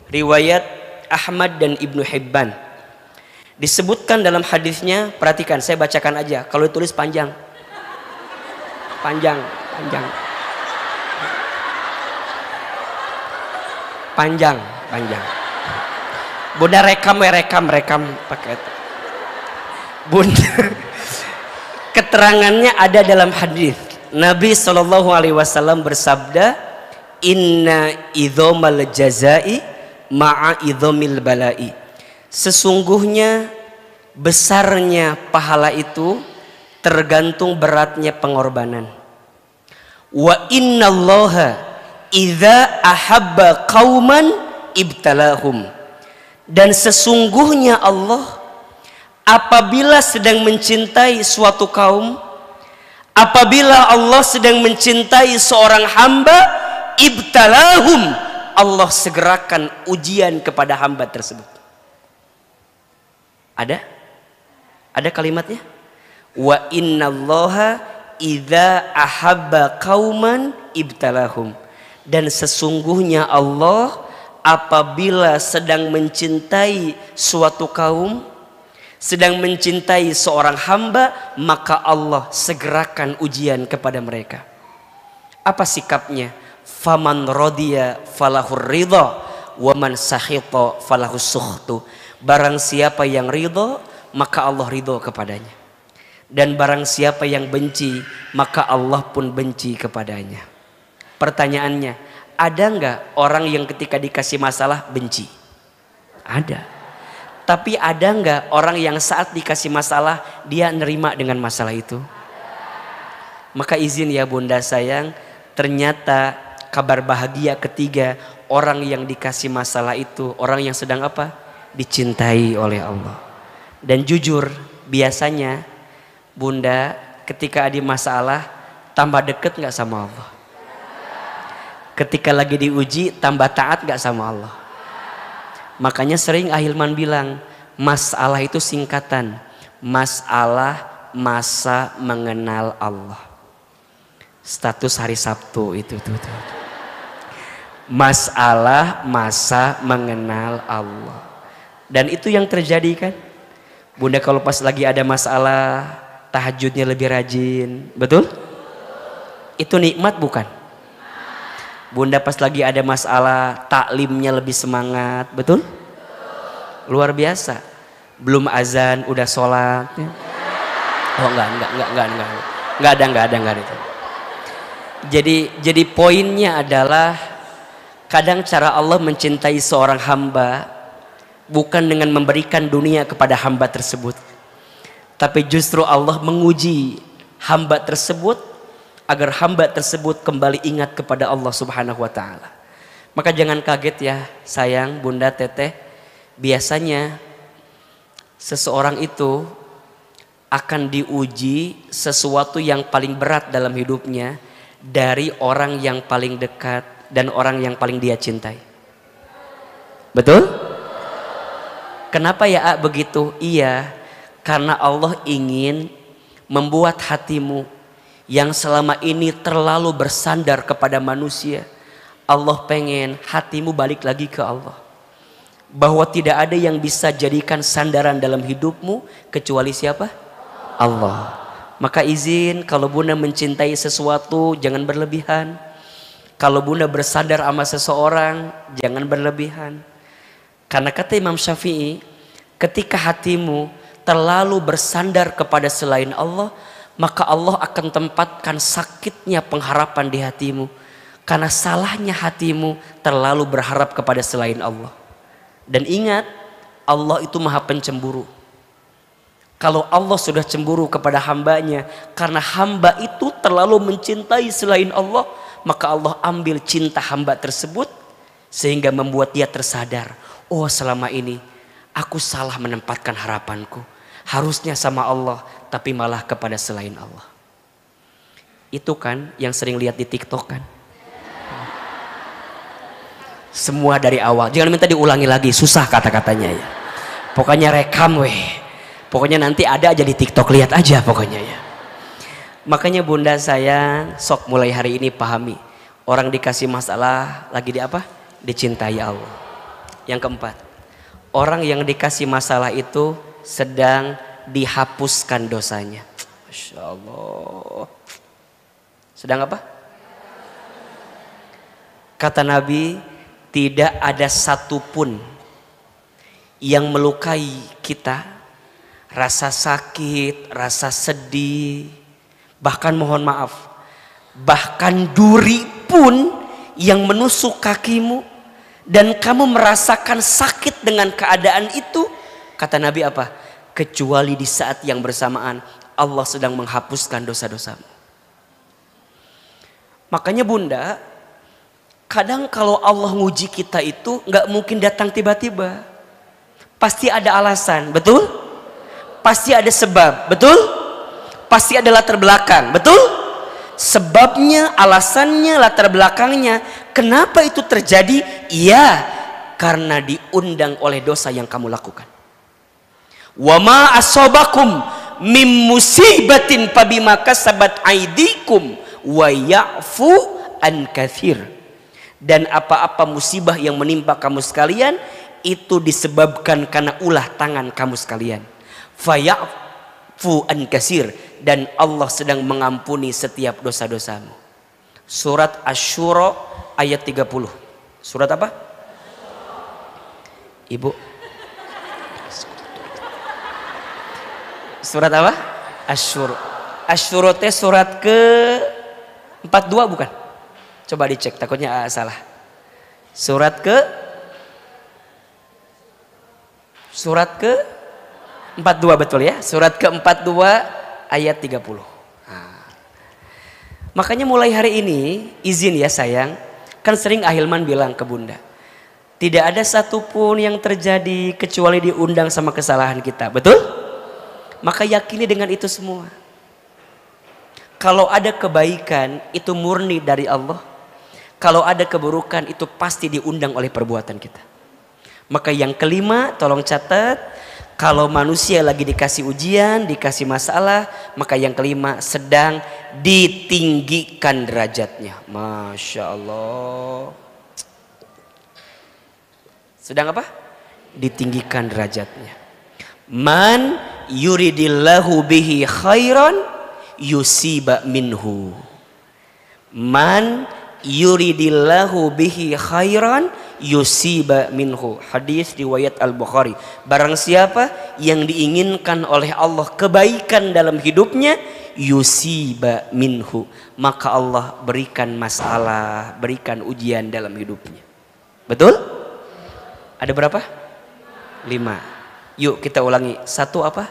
riwayat Ahmad dan Ibnu Hibban. Disebutkan dalam hadisnya, perhatikan, saya bacakan aja. Kalau ditulis panjang. Panjang. Bunda rekam pakai itu. Bunda keterangannya ada dalam hadis. Nabi SAW bersabda, Inna idhomal jazai ma'a idhomil balai. Sesungguhnya besarnya pahala itu tergantung beratnya pengorbanan. Wa innallaha idza ahabba qauman ibtalahum. Dan sesungguhnya Allah apabila sedang mencintai suatu kaum, apabila Allah sedang mencintai seorang hamba, ibtalahum, Allah segerakan ujian kepada hamba tersebut. Ada kalimatnya? Wa innallaha idza ahabba qauman ibtalahum. Dan sesungguhnya Allah apabila sedang mencintai suatu kaum, sedang mencintai seorang hamba, maka Allah segerakan ujian kepada mereka. Apa sikapnya? Faman radiya falahur ridha wa man sakhita falahus sukhtu. Barang siapa yang ridha, maka Allah ridha kepadanya. Dan barang siapa yang benci, maka Allah pun benci kepadanya. Pertanyaannya, ada nggak orang yang ketika dikasih masalah benci? Ada. Tapi ada nggak orang yang saat dikasih masalah dia nerima dengan masalah itu? Maka izin ya Bunda sayang, ternyata kabar bahagia ketiga, orang yang dikasih masalah itu orang yang sedang apa? Dicintai oleh Allah. Dan jujur, biasanya Bunda ketika ada masalah tambah deket nggak sama Allah? Ketika lagi diuji tambah taat gak sama Allah? Makanya sering Ahilman bilang, masalah itu singkatan. Masalah masa mengenal Allah. Status hari Sabtu itu tuh. Masalah masa mengenal Allah. Dan itu yang terjadi kan? Bunda kalau pas lagi ada masalah, tahajudnya lebih rajin. Betul? Itu nikmat bukan? Bunda pas lagi ada masalah, taklimnya lebih semangat, betul? Luar biasa. Belum azan udah sholat. Oh enggak ada itu. Jadi poinnya adalah kadang cara Allah mencintai seorang hamba bukan dengan memberikan dunia kepada hamba tersebut, tapi justru Allah menguji hamba tersebut agar hamba tersebut kembali ingat kepada Allah Subhanahu wa taala. Maka jangan kaget ya sayang, bunda, teteh. Biasanya seseorang itu akan diuji sesuatu yang paling berat dalam hidupnya dari orang yang paling dekat dan orang yang paling dia cintai. Betul? Kenapa ya begitu? Iya, karena Allah ingin membuat hatimu yang selama ini terlalu bersandar kepada manusia, Allah pengen hatimu balik lagi ke Allah. Bahwa tidak ada yang bisa jadikan sandaran dalam hidupmu kecuali siapa? Allah. Maka izin kalau bunda mencintai sesuatu jangan berlebihan. Kalau bunda bersandar sama seseorang jangan berlebihan. Karena kata Imam Syafi'i, ketika hatimu terlalu bersandar kepada selain Allah, maka Allah akan tempatkan sakitnya pengharapan di hatimu. Karena salahnya hatimu terlalu berharap kepada selain Allah. Dan ingat, Allah itu maha pencemburu. Kalau Allah sudah cemburu kepada hambanya, karena hamba itu terlalu mencintai selain Allah, maka Allah ambil cinta hamba tersebut sehingga membuat dia tersadar, oh selama ini aku salah menempatkan harapanku. Harusnya sama Allah, tapi malah kepada selain Allah. Itu kan yang sering lihat di TikTok kan. Semua dari awal, jangan minta diulangi lagi, susah kata-katanya ya. Pokoknya rekam weh. Pokoknya nanti ada aja di TikTok, lihat aja pokoknya ya. Makanya bunda saya sok mulai hari ini pahami, orang dikasih masalah lagi di apa? Dicintai Allah. Yang keempat, orang yang dikasih masalah itu sedang dihapuskan dosanya. Masya Allah. Sedang apa? Kata Nabi, tidak ada satupun yang melukai kita, rasa sakit, rasa sedih, bahkan mohon maaf, bahkan duri pun yang menusuk kakimu dan kamu merasakan sakit dengan keadaan itu, kata Nabi apa? Kecuali di saat yang bersamaan Allah sedang menghapuskan dosa-dosamu. Makanya bunda, kadang kalau Allah nguji kita itu nggak mungkin datang tiba-tiba. Pasti ada alasan, betul? Pasti ada sebab, betul? Pasti ada latar belakang, betul? Sebabnya, alasannya, latar belakangnya. Kenapa itu terjadi? Iya, karena diundang oleh dosa yang kamu lakukan. Wa ma asobakum mim musibatin fabima kasabat aidikum wa ya'fu an katsir. Dan apa-apa musibah yang menimpa kamu sekalian itu disebabkan karena ulah tangan kamu sekalian. Faya'fu an katsir, dan Allah sedang mengampuni setiap dosa-dosamu. Surat Asy-Syura ayat 30. Surat apa? Ibu. Surat apa? Asy-Syura. Asy-Syura teh surat ke 42 bukan? Coba dicek, takutnya salah. Surat ke 42 betul ya? Surat ke 42 ayat 30. Nah. Makanya mulai hari ini, izin ya sayang, kan sering Ahilman bilang ke bunda, tidak ada satupun yang terjadi kecuali diundang sama kesalahan kita, betul? Maka yakini dengan itu semua. Kalau ada kebaikan itu murni dari Allah. Kalau ada keburukan itu pasti diundang oleh perbuatan kita. Maka yang kelima, tolong catat, kalau manusia lagi dikasih ujian, dikasih masalah, maka yang kelima sedang ditinggikan derajatnya. Masya Allah. Sedang apa? Ditinggikan derajatnya. Man yuridillahu bihi khairan yusiba minhu. Man yuridillahu bihi khairan yusiba minhu. Hadis riwayat Al-Bukhari. Barang siapa yang diinginkan oleh Allah kebaikan dalam hidupnya, yusiba minhu, maka Allah berikan masalah, berikan ujian dalam hidupnya. Betul? Ada berapa? 5. Yuk kita ulangi. 1 apa?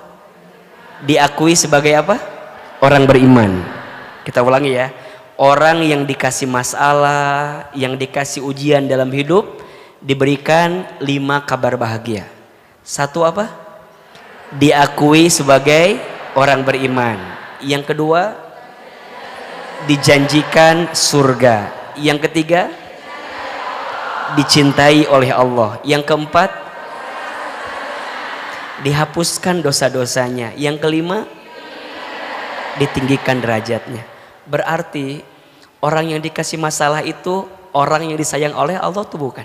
Diakui sebagai apa? Orang beriman. Kita ulangi ya. Orang yang dikasih masalah, yang dikasih ujian dalam hidup, diberikan 5 kabar bahagia. Satu apa? Diakui sebagai orang beriman. Yang kedua, dijanjikan surga. Yang ketiga, dicintai oleh Allah. Yang keempat, dihapuskan dosa-dosanya. Yang kelima, ditinggikan derajatnya. Berarti orang yang dikasih masalah itu orang yang disayang oleh Allah tuh bukan.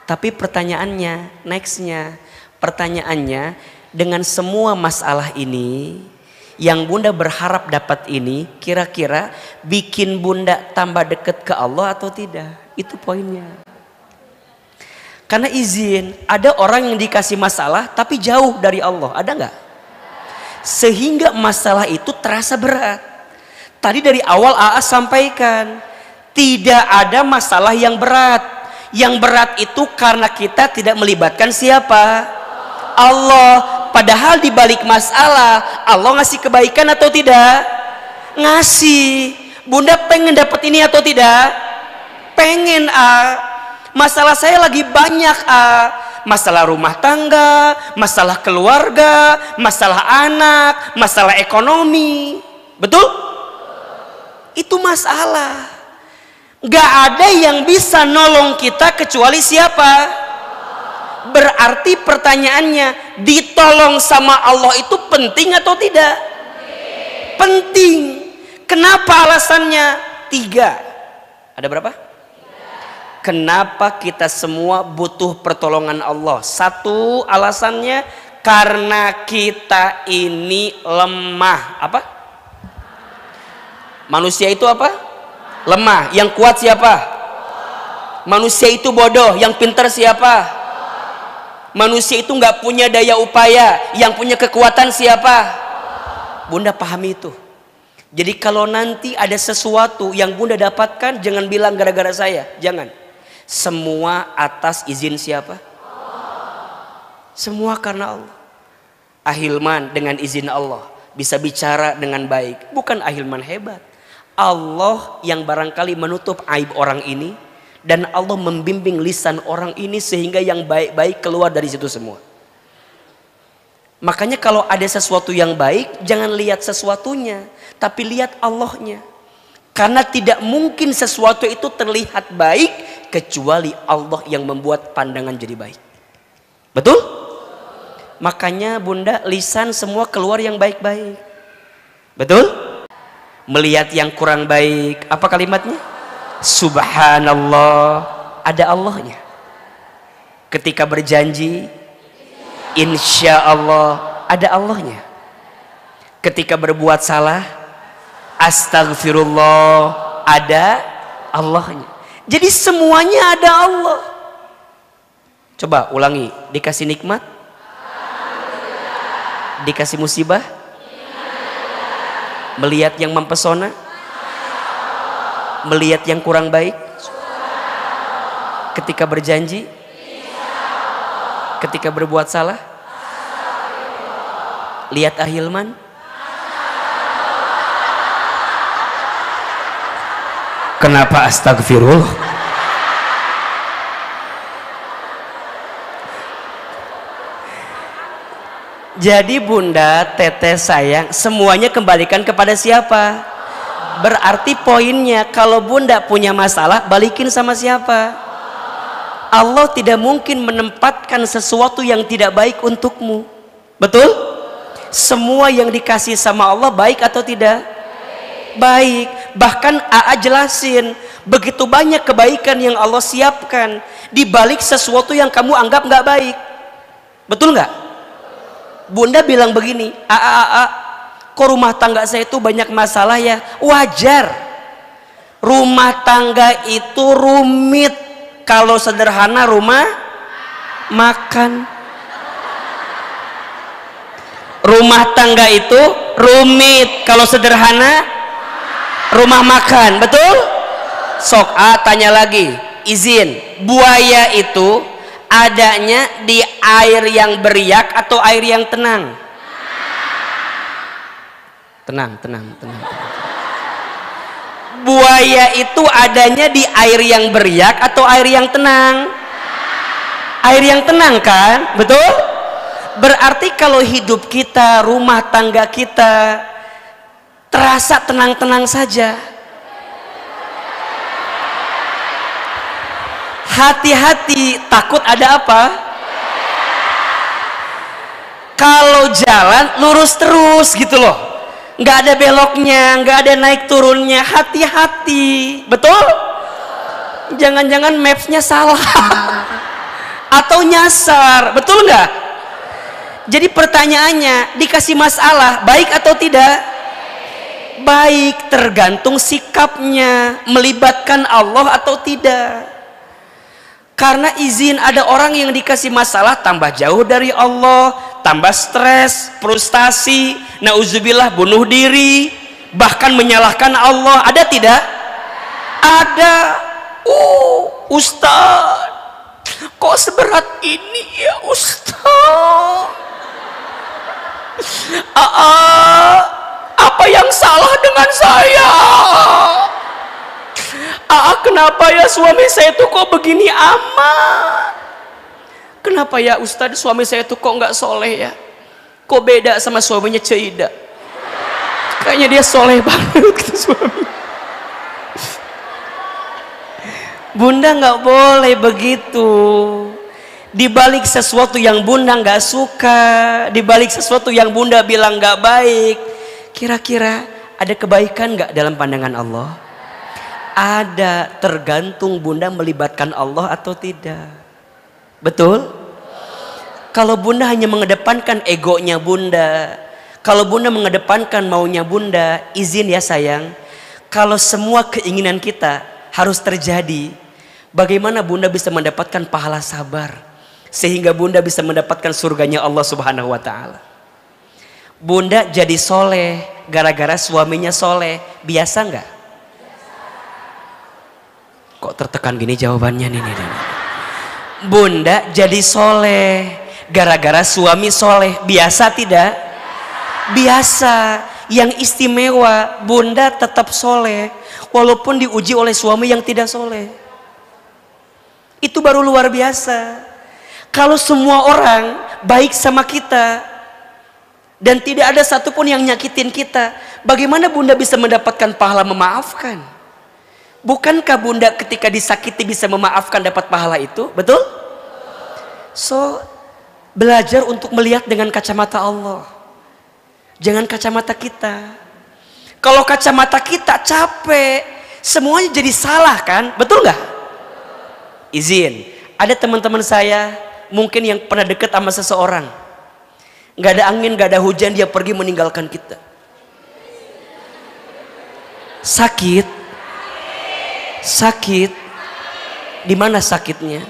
Tapi pertanyaannya, nextnya, pertanyaannya, dengan semua masalah ini yang Bunda berharap dapat ini, kira-kira bikin Bunda tambah dekat ke Allah atau tidak? Itu poinnya. Karena izin, ada orang yang dikasih masalah tapi jauh dari Allah, ada nggak? Sehingga masalah itu terasa berat. Tadi dari awal AA sampaikan, tidak ada masalah yang berat. Yang berat itu karena kita tidak melibatkan siapa? Allah. Padahal di balik masalah, Allah ngasih kebaikan atau tidak? Ngasih. Bunda pengen dapat ini atau tidak? Pengen, masalah saya lagi banyak, masalah rumah tangga, masalah keluarga, masalah anak, masalah ekonomi. Betul? Itu masalah. Gak ada yang bisa nolong kita kecuali siapa? Berarti pertanyaannya, ditolong sama Allah itu penting atau tidak? Penting. Kenapa alasannya? 3. Ada berapa? Kenapa kita semua butuh pertolongan Allah? 1 alasannya, karena kita ini lemah. Apa? Manusia itu apa? Lemah. Yang kuat siapa? Manusia itu bodoh. Yang pintar siapa? Manusia itu nggak punya daya upaya. Yang punya kekuatan siapa? Bunda pahami itu. Jadi kalau nanti ada sesuatu yang Bunda dapatkan, jangan bilang gara-gara saya. Jangan. Semua atas izin siapa? Semua karena Allah. Ahilman dengan izin Allah bisa bicara dengan baik. Bukan Ahilman hebat. Allah yang barangkali menutup aib orang ini, dan Allah membimbing lisan orang ini sehingga yang baik-baik keluar dari situ semua. Makanya kalau ada sesuatu yang baik, jangan lihat sesuatunya, tapi lihat Allahnya. Karena tidak mungkin sesuatu itu terlihat baik kecuali Allah yang membuat pandangan jadi baik. Betul? Makanya Bunda, lisan semua keluar yang baik-baik. Betul? Melihat yang kurang baik, apa kalimatnya? Subhanallah, ada Allahnya. Ketika berjanji, insya Allah, ada Allahnya. Ketika berbuat salah, astagfirullah, ada Allahnya. Jadi semuanya ada Allah. Coba ulangi, dikasih nikmat, dikasih musibah, melihat yang mempesona, melihat yang kurang baik, ketika berjanji, ketika berbuat salah, lihat Ahilman. Kenapa astagfirullah? Jadi Bunda, teteh sayang, semuanya kembalikan kepada siapa? Berarti poinnya, kalau Bunda punya masalah, balikin sama siapa? Allah tidak mungkin menempatkan sesuatu yang tidak baik untukmu. Betul? Semua yang dikasih sama Allah baik atau tidak? Baik. Bahkan AA jelasin, begitu banyak kebaikan yang Allah siapkan di balik sesuatu yang kamu anggap nggak baik. Betul nggak? Bunda bilang begini, kok rumah tangga saya itu banyak masalah ya? Wajar. Rumah tangga itu rumit. Kalau sederhana rumah makan. Rumah tangga itu rumit. Kalau sederhana rumah makan. Betul? Sok tanya lagi. Izin. Buaya itu adanya di air yang beriak atau air yang tenang? Tenang. Buaya itu adanya di air yang beriak atau air yang tenang? Air yang tenang kan? Betul? Berarti kalau hidup kita, rumah tangga kita terasa tenang-tenang saja. Hati-hati, takut ada apa? Kalau jalan lurus terus gitu loh, nggak ada beloknya, nggak ada naik turunnya. Hati-hati, betul? Jangan-jangan mapsnya salah atau nyasar, betul nggak? Jadi pertanyaannya, dikasih masalah baik atau tidak? Baik, tergantung sikapnya, melibatkan Allah atau tidak. Karena izin, ada orang yang dikasih masalah tambah jauh dari Allah, tambah stres, frustasi, nauzubillah bunuh diri, bahkan menyalahkan Allah. Ada tidak? Ada. Ustaz, kok seberat ini ya Ustaz? Apa yang salah dengan saya? Kenapa ya suami saya tuh kok begini amat? Kenapa ya Ustadz suami saya tuh kok nggak soleh ya? Kok beda sama suaminya Ceida? Kayaknya dia soleh banget gitu suami. Bunda nggak boleh begitu. Di balik sesuatu yang bunda nggak suka, di balik sesuatu yang bunda bilang nggak baik, kira-kira ada kebaikan nggak dalam pandangan Allah? Ada, tergantung bunda melibatkan Allah atau tidak. Betul? Kalau bunda hanya mengedepankan egonya bunda, kalau bunda mengedepankan maunya bunda, izin ya sayang, kalau semua keinginan kita harus terjadi, bagaimana bunda bisa mendapatkan pahala sabar sehingga bunda bisa mendapatkan surganya Allah Subhanahu wa ta'ala? Bunda jadi soleh gara-gara suaminya soleh, biasa nggak? Kok tertekan gini jawabannya nih. Bunda jadi soleh gara-gara suami soleh, biasa tidak? Biasa. Yang istimewa, bunda tetap soleh walaupun diuji oleh suami yang tidak soleh. Itu baru luar biasa. Kalau semua orang baik sama kita dan tidak ada satupun yang nyakitin kita, bagaimana bunda bisa mendapatkan pahala memaafkan? Bukankah bunda ketika disakiti bisa memaafkan, dapat pahala itu? Betul? So, belajar untuk melihat dengan kacamata Allah, jangan kacamata kita. Kalau kacamata kita capek, semuanya jadi salah kan? Betul nggak? Izin, ada teman-teman saya mungkin yang pernah dekat sama seseorang, nggak ada angin, nggak ada hujan, dia pergi meninggalkan kita. Sakit. Di mana sakitnya?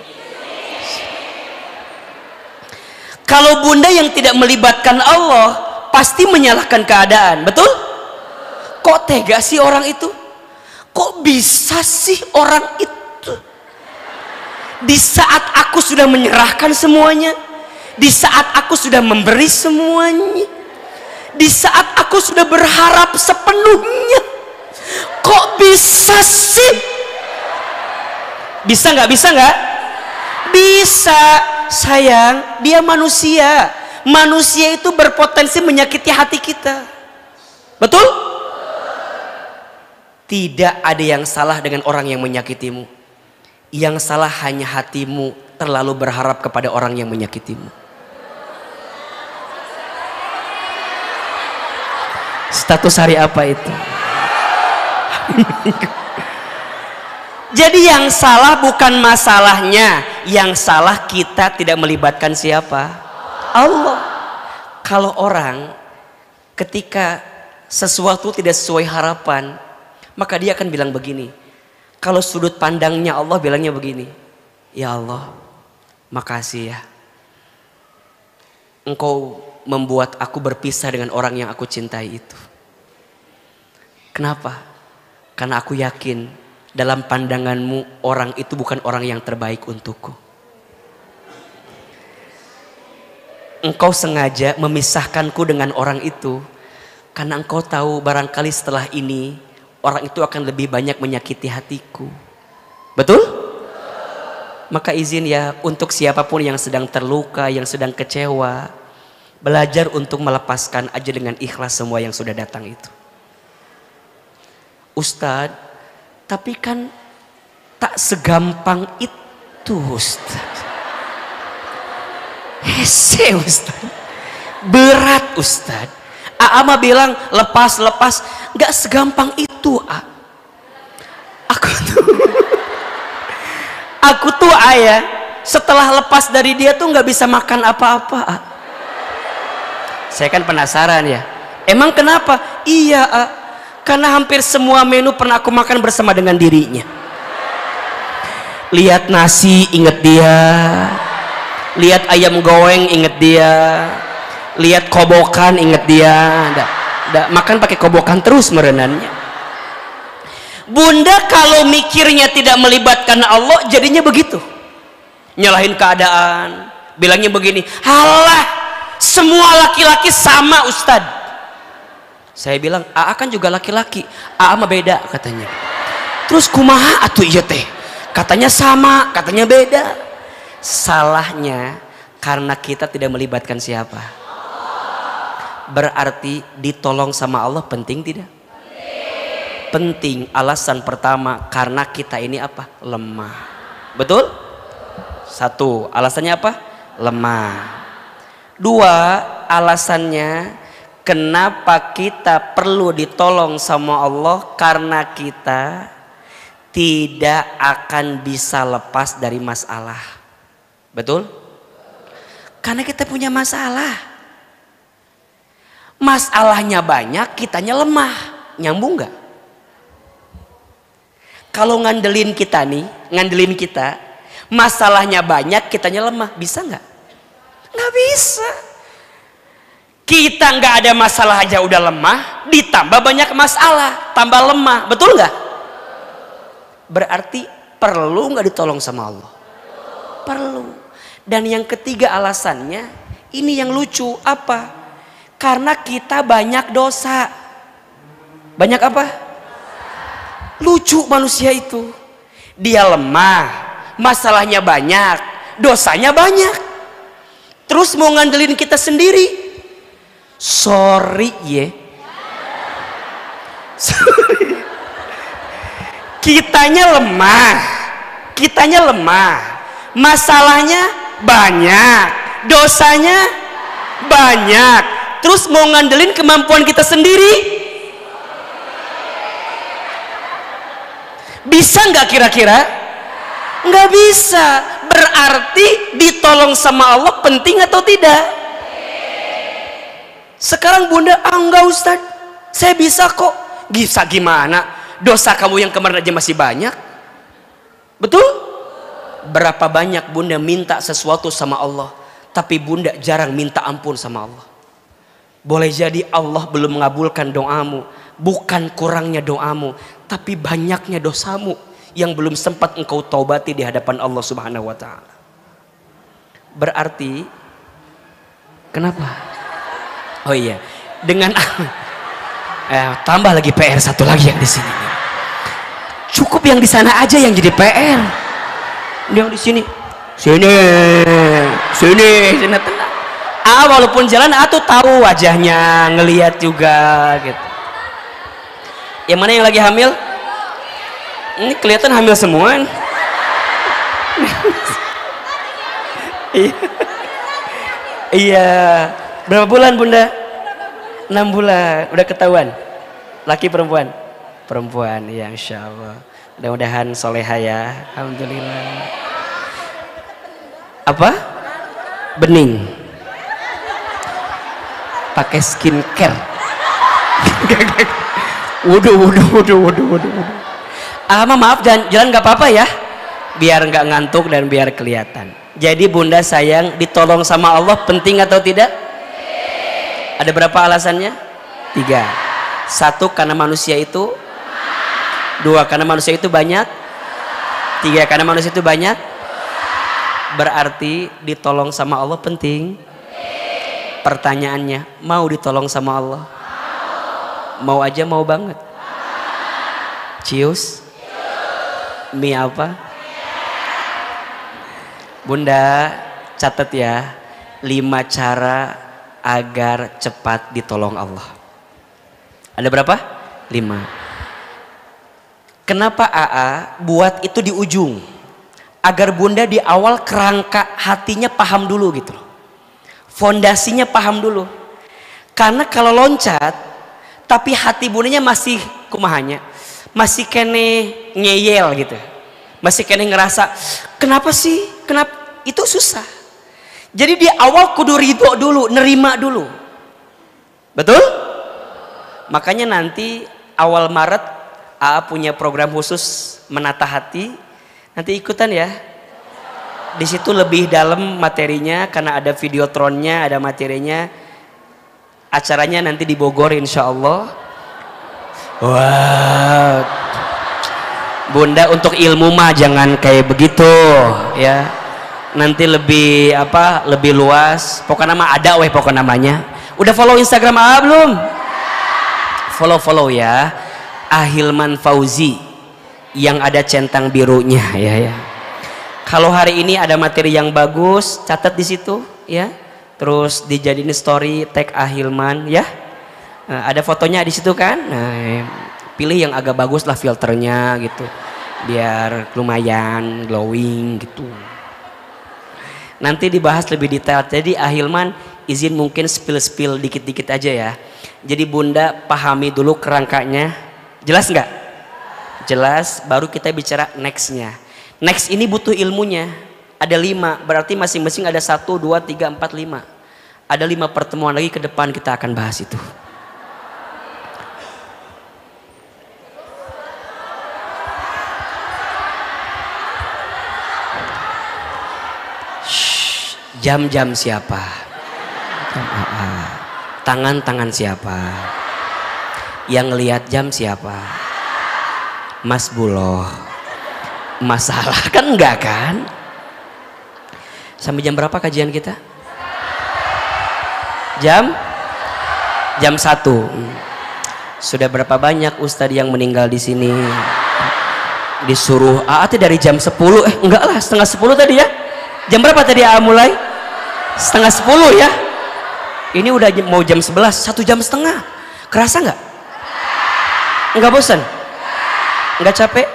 Kalau bunda yang tidak melibatkan Allah pasti menyalahkan keadaan, betul? Kok tega sih orang itu? Kok bisa sih orang itu? Di saat aku sudah menyerahkan semuanya, di saat aku sudah memberi semuanya, di saat aku sudah berharap sepenuhnya, kok bisa sih? Bisa nggak? Bisa nggak? Bisa sayang, dia manusia. Manusia itu berpotensi menyakiti hati kita. Betul? Tidak ada yang salah dengan orang yang menyakitimu. Yang salah hanya hatimu terlalu berharap kepada orang yang menyakitimu. Status hari apa itu? Jadi yang salah bukan masalahnya, yang salah kita tidak melibatkan siapa? Allah. Kalau orang ketika sesuatu tidak sesuai harapan, maka dia akan bilang begini. Kalau sudut pandangnya Allah bilangnya begini, ya Allah, makasih ya, Engkau membuat aku berpisah dengan orang yang aku cintai itu. Kenapa? Karena aku yakin dalam pandanganmu orang itu bukan orang yang terbaik untukku. Engkau sengaja memisahkanku dengan orang itu karena engkau tahu barangkali setelah ini orang itu akan lebih banyak menyakiti hatiku. Betul? Maka izin ya untuk siapapun yang sedang terluka, yang sedang kecewa, belajar untuk melepaskan aja dengan ikhlas semua yang sudah datang itu. Ustadz, tapi kan tak segampang itu Ustadz. Hese Ustadz. Berat Ustadz. Mah bilang lepas, nggak segampang itu. Aku tuh ayah setelah lepas dari dia tuh nggak bisa makan apa-apa. Saya kan penasaran ya. Emang kenapa? Iya, karena hampir semua menu pernah aku makan bersama dengan dirinya. Lihat nasi inget dia, lihat ayam goreng inget dia, lihat kobokan inget dia. Makan pakai kobokan terus merenannya. Bunda kalau mikirnya tidak melibatkan Allah jadinya begitu, nyalahin keadaan, bilangnya begini, halah semua laki-laki sama Ustadz. Saya bilang kan juga laki-laki, mah beda katanya. Terus kumaha atuh iya teh, katanya sama, katanya beda. Salahnya karena kita tidak melibatkan siapa. Berarti ditolong sama Allah penting tidak? Penting. Alasan pertama karena kita ini apa? Lemah. Betul? Satu, alasannya apa? Lemah. Dua, alasannya kenapa kita perlu ditolong sama Allah, karena kita tidak akan bisa lepas dari masalah. Betul? Karena kita punya masalah. Masalahnya banyak, kitanya lemah. Nyambung gak? Kalau ngandelin kita nih, masalahnya banyak, kitanya lemah, bisa nggak? Nggak bisa. Kita nggak ada masalah aja udah lemah, ditambah banyak masalah, tambah lemah, betul nggak? Berarti perlu nggak ditolong sama Allah? Perlu. Dan yang ketiga alasannya, ini yang lucu, apa? Karena kita banyak dosa. Banyak apa? Lucu manusia itu, dia lemah, masalahnya banyak, dosanya banyak, terus mau ngandelin kita sendiri. Sorry ye, sorry. Kitanya lemah, masalahnya banyak, dosanya banyak, terus mau ngandelin kemampuan kita sendiri. Bisa nggak kira-kira? Nggak bisa. Berarti ditolong sama Allah penting atau tidak? Sekarang Bunda, enggak Ustadz, saya bisa kok. Bisa gimana? Dosa kamu yang kemarin aja masih banyak. Betul? Berapa banyak Bunda minta sesuatu sama Allah, tapi Bunda jarang minta ampun sama Allah. Boleh jadi Allah belum mengabulkan doamu, bukan kurangnya doamu, tapi banyaknya dosamu yang belum sempat engkau taubati di hadapan Allah Subhanahu wa taala. Berarti kenapa? Oh iya, dengan tambah lagi PR satu lagi yang di sini. Cukup yang di sana aja yang jadi PR. Yang di sini. Sini tenang. Walaupun jalan tuh tahu wajahnya, ngelihat juga gitu. Yang mana yang lagi hamil? Ini kelihatan hamil semua. Iya. Berapa bulan Bunda? 6 bulan. Udah ketahuan? Laki perempuan? Perempuan, ya insya Allah. Mudah-mudahan soleha ya. Alhamdulillah. Apa? Bening. Pakai skincare. Waduh. Maaf, jalan nggak apa-apa ya, biar nggak ngantuk dan biar kelihatan. Jadi Bunda sayang, ditolong sama Allah penting atau tidak? Ada berapa alasannya? 3. 1, karena manusia itu. 2, karena manusia itu banyak. 3, karena manusia itu banyak. Berarti ditolong sama Allah penting. Pertanyaannya, mau ditolong sama Allah? Mau aja, mau banget? Cius? Mie apa? Bunda catat ya, 5 cara agar cepat ditolong Allah. Ada berapa? 5. Kenapa AA buat itu di ujung? Agar bunda di awal kerangka hatinya paham dulu gitu. Fondasinya paham dulu. Karena kalau loncat, tapi hati bundanya masih kumahanya, masih kene ngeyel gitu, masih kene ngerasa kenapa sih, kenapa, itu susah. Jadi di awal kudu ridho dulu, nerima dulu, betul? Makanya nanti awal Maret AA punya program khusus menata hati, nanti ikutan ya. Di situ lebih dalam materinya karena ada videotronnya, ada materinya. Acaranya nanti di Bogor insya Allah. Wah, bunda untuk ilmu mah jangan kayak begitu ya. Nanti lebih apa? Lebih luas. Pokoknya nama ada weh pokoknya namanya. Udah follow Instagram AA belum? Follow ya. Ahilman Fauzi yang ada centang birunya ya. Kalau hari ini ada materi yang bagus, catat di situ ya. Terus dijadiin story tag Ahilman ya. Nah, ada fotonya di situ kan. Nah, pilih yang agak bagus lah filternya gitu. Biar lumayan glowing gitu. Nanti dibahas lebih detail. Jadi Ahilman izin mungkin spill dikit-dikit aja ya. Jadi bunda pahami dulu kerangkanya. Jelas nggak? Jelas. Baru kita bicara nextnya. Next ini butuh ilmunya. Ada 5, berarti masing-masing ada 1, 2, 3, 4, 5. Ada 5 pertemuan lagi ke depan kita akan bahas itu. Jam-jam siapa? Tangan-tangan siapa? Yang lihat jam siapa? Mas Buloh. Masalah kan enggak kan? Sampai jam berapa kajian kita? Jam 1. Sudah berapa banyak ustadz yang meninggal di sini? Disuruh dari jam 10, enggak lah, setengah 10 tadi ya. Jam berapa tadi mulai? Setengah 10 ya. Ini udah mau jam 11, 1 jam setengah. Kerasa nggak? Enggak bosan? Enggak capek?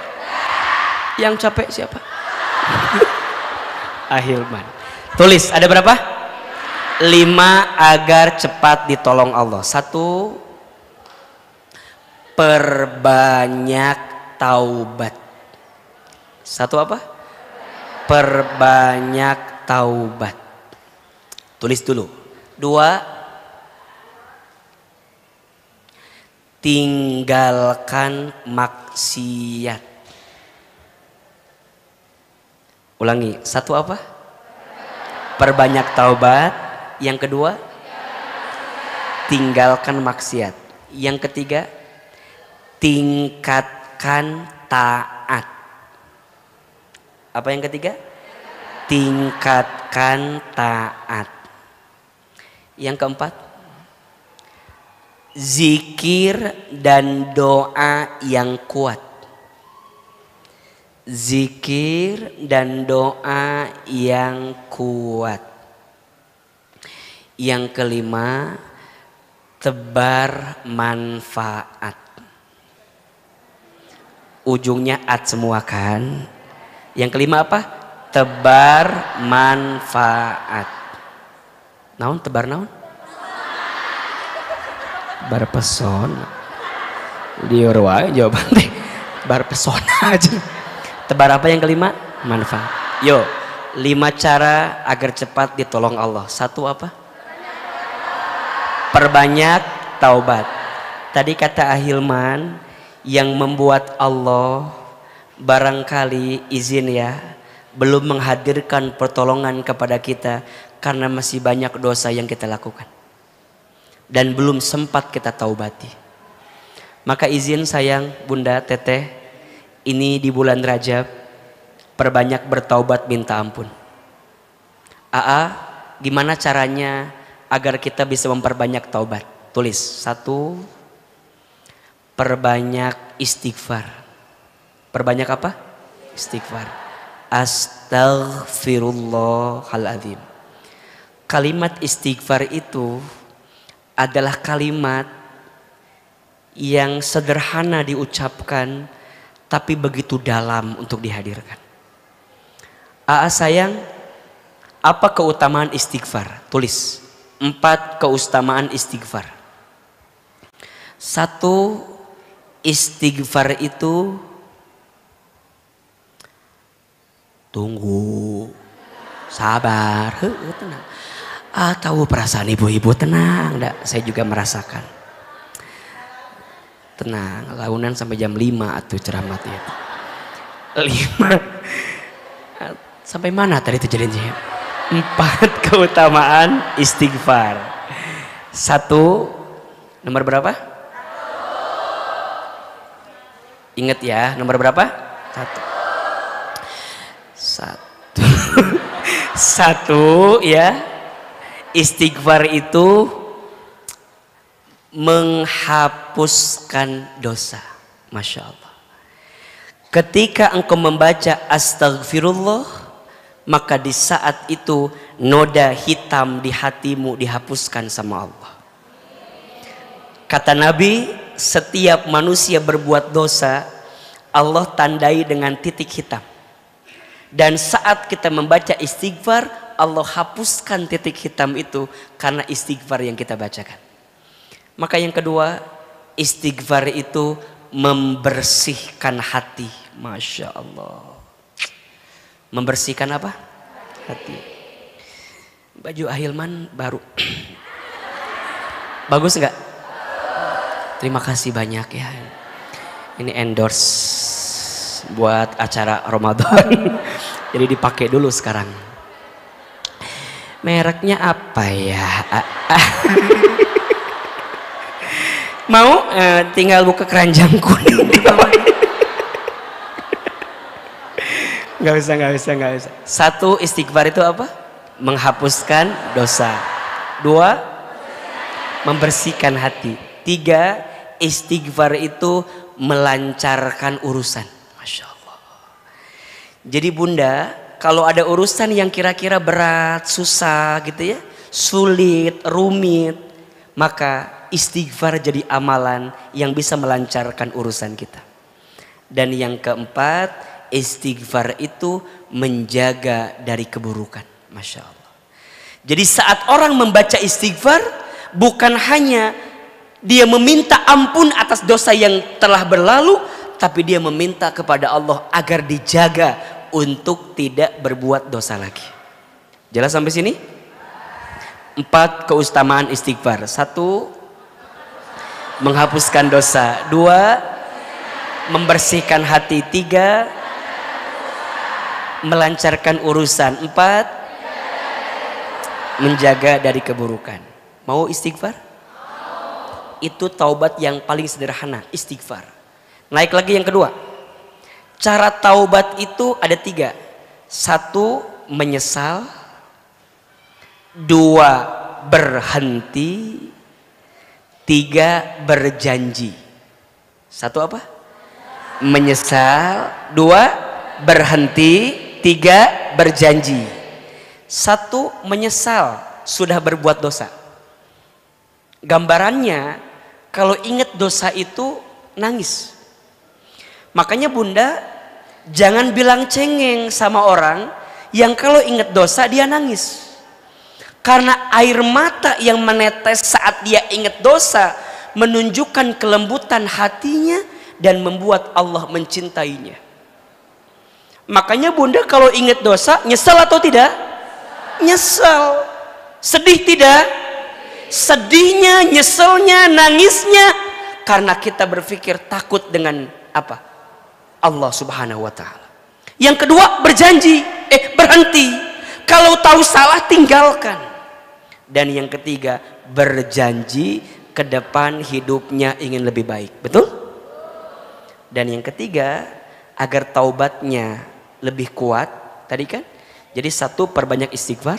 Yang capek siapa? Ahilman. Tulis, ada berapa? 5 agar cepat ditolong Allah. 1, perbanyak taubat. 1 apa? Perbanyak taubat. Tulis dulu. 2, tinggalkan maksiat. Ulangi. 1 apa? Perbanyak taubat. Yang kedua, tinggalkan maksiat. Yang ketiga, tingkatkan taat. Apa yang ketiga? Tingkatkan taat. Yang keempat, zikir dan doa yang kuat. Zikir dan doa yang kuat. Yang kelima, tebar manfaat. Ujungnya at semua kan. Yang kelima apa? Tebar manfaat. Naon tebar naon? Tebar pesona. Liur wae jawaban teh. Tebar pesona aja. Tebar apa yang kelima? Manfaat. Yo, 5 cara agar cepat ditolong Allah. 1 apa? Perbanyak taubat. Tadi kata Ahilman, yang membuat Allah barangkali izin ya, belum menghadirkan pertolongan kepada kita karena masih banyak dosa yang kita lakukan dan belum sempat kita taubati. Maka izin sayang bunda teteh, ini di bulan Rajab perbanyak bertaubat minta ampun. Gimana caranya agar kita bisa memperbanyak taubat? Tulis. 1, perbanyak istighfar. Perbanyak apa? Istighfar. Astaghfirullahaladzim. Kalimat istighfar itu adalah kalimat yang sederhana diucapkan tapi begitu dalam untuk dihadirkan. Aa sayang, apa keutamaan istighfar? Tulis 4 keutamaan istighfar. 1, istighfar itu tunggu, sabar, tenang. Tahu perasaan ibu-ibu, tenang. Saya juga merasakan. Tenang, launan sampai jam 5 atau ceramah itu. 5. Sampai mana tadi itu jadinya? 4 keutamaan istighfar. 1, nomor berapa? Ingat ya, nomor berapa? 1 ya, istighfar itu menghapuskan dosa. Masya Allah. Ketika engkau membaca astagfirullah, maka di saat itu noda hitam di hatimu dihapuskan sama Allah. Kata Nabi, setiap manusia berbuat dosa, Allah tandai dengan titik hitam. Dan saat kita membaca istighfar, Allah hapuskan titik hitam itu karena istighfar yang kita bacakan. Maka yang kedua, istighfar itu membersihkan hati. Masya Allah. Membersihkan apa? Hati. Baju Ahilman baru. Bagus nggak? Terima kasih banyak ya. Ini endorse buat acara Ramadan. Jadi dipakai dulu sekarang. Mereknya apa ya? Mau tinggal buka keranjang kuning di bawah. Nggak usah. 1, istighfar itu apa? Menghapuskan dosa. 2, membersihkan hati. 3, istighfar itu melancarkan urusan. Masya Allah. Jadi bunda, kalau ada urusan yang kira-kira berat, susah gitu ya, sulit, rumit, maka istighfar jadi amalan yang bisa melancarkan urusan kita. Dan yang keempat, istighfar itu menjaga dari keburukan. Masya Allah. Jadi saat orang membaca istighfar, bukan hanya dia meminta ampun atas dosa yang telah berlalu, tapi dia meminta kepada Allah agar dijaga untuk tidak berbuat dosa lagi. Jelas sampai sini? 4 keutamaan istighfar. 1, menghapuskan dosa. 2, membersihkan hati. 3, melancarkan urusan. 4, menjaga dari keburukan. Mau istighfar? Itu taubat yang paling sederhana, istighfar. Naik lagi yang kedua. Cara taubat itu ada 3. 1, menyesal. 2, berhenti. 3, berjanji. 1 apa? Menyesal. 2, berhenti. 3, berjanji. 1, menyesal sudah berbuat dosa. Gambarannya, kalau ingat dosa itu nangis. Makanya bunda, jangan bilang cengeng sama orang yang kalau ingat dosa dia nangis. Karena air mata yang menetes saat dia ingat dosa menunjukkan kelembutan hatinya dan membuat Allah mencintainya. Makanya bunda kalau ingat dosa, nyesal atau tidak? Nyesal. Sedih tidak? Sedihnya, nyeselnya, nangisnya karena kita berpikir takut dengan apa? Allah Subhanahu wa taala. Yang kedua, berhenti. Kalau tahu salah tinggalkan. Dan yang ketiga, berjanji ke depan hidupnya ingin lebih baik. Betul? Dan yang ketiga, agar taubatnya lebih kuat, tadi kan? Jadi 1, perbanyak istighfar.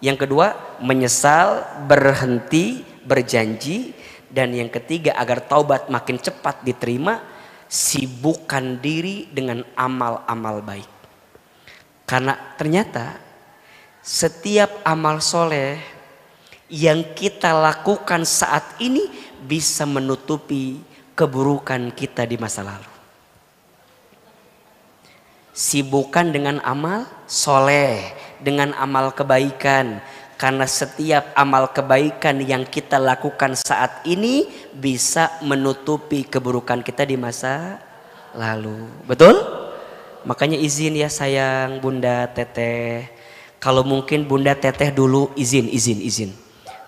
Yang kedua, menyesal, berhenti, berjanji. Dan yang ketiga, agar taubat makin cepat diterima, sibukkan diri dengan amal-amal baik. Karena ternyata setiap amal soleh yang kita lakukan saat ini bisa menutupi keburukan kita di masa lalu. Sibukkan dengan amal soleh, dengan amal kebaikan. Karena setiap amal kebaikan yang kita lakukan saat ini bisa menutupi keburukan kita di masa lalu. Betul? Makanya izin ya sayang Bunda Teteh. Kalau mungkin Bunda Teteh dulu izin.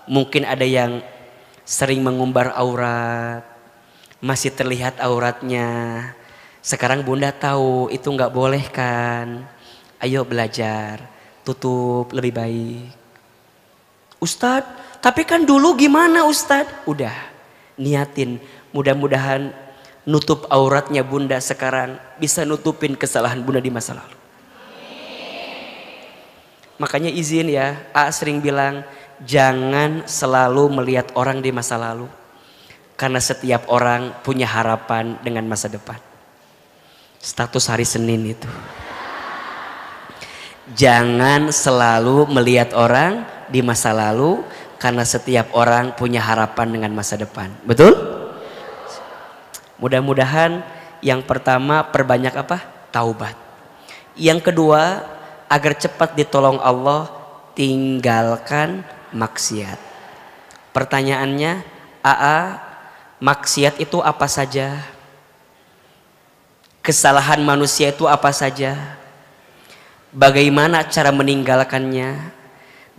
Mungkin ada yang sering mengumbar aurat, masih terlihat auratnya. Sekarang Bunda tahu itu nggak boleh kan. Ayo belajar, tutup lebih baik. Ustadz, tapi kan dulu gimana Ustadz? Udah, niatin. Mudah-mudahan nutup auratnya Bunda sekarang bisa nutupin kesalahan Bunda di masa lalu. Makanya izin ya, sering bilang jangan selalu melihat orang di masa lalu. Karena setiap orang punya harapan dengan masa depan. Status hari Senin itu. Jangan selalu melihat orang di masa lalu, karena setiap orang punya harapan dengan masa depan. Betul? Mudah-mudahan yang pertama perbanyak apa? Taubat. Yang kedua, agar cepat ditolong Allah, tinggalkan maksiat. Pertanyaannya, maksiat itu apa saja? Kesalahan manusia itu apa saja? Bagaimana cara meninggalkannya?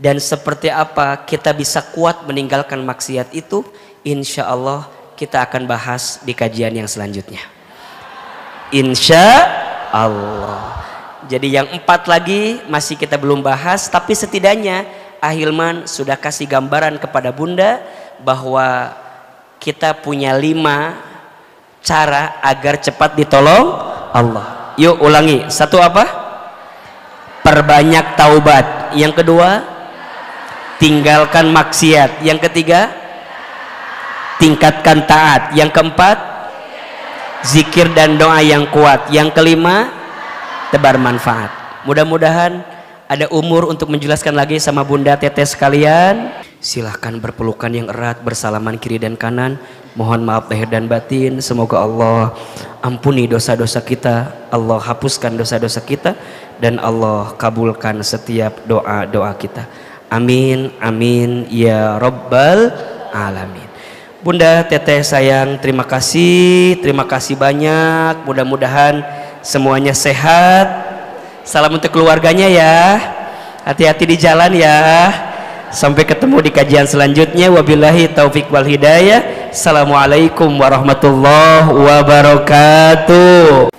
Dan seperti apa kita bisa kuat meninggalkan maksiat itu? Insya Allah kita akan bahas di kajian yang selanjutnya. Insya Allah. Jadi yang 4 lagi masih kita belum bahas, tapi setidaknya Ahilman sudah kasih gambaran kepada Bunda bahwa kita punya 5 cara agar cepat ditolong Allah. Yuk ulangi. 1 apa? Perbanyak taubat. Yang kedua, tinggalkan maksiat. Yang ketiga, tingkatkan taat. Yang keempat, zikir dan doa yang kuat. Yang kelima, tebar manfaat. Mudah-mudahan ada umur untuk menjelaskan lagi sama Bunda Teteh sekalian. Silahkan berpelukan yang erat, bersalaman kiri dan kanan. Mohon maaf lahir dan batin. Semoga Allah ampuni dosa-dosa kita, Allah hapuskan dosa-dosa kita, dan Allah kabulkan setiap doa-doa kita. Amin, amin, ya Rabbal Alamin. Bunda Teteh sayang, terima kasih banyak. Mudah-mudahan semuanya sehat. Salam untuk keluarganya ya. Hati-hati di jalan ya. Sampai ketemu di kajian selanjutnya. Wabillahi taufik wal hidayah. Assalamualaikum warahmatullahi wabarakatuh.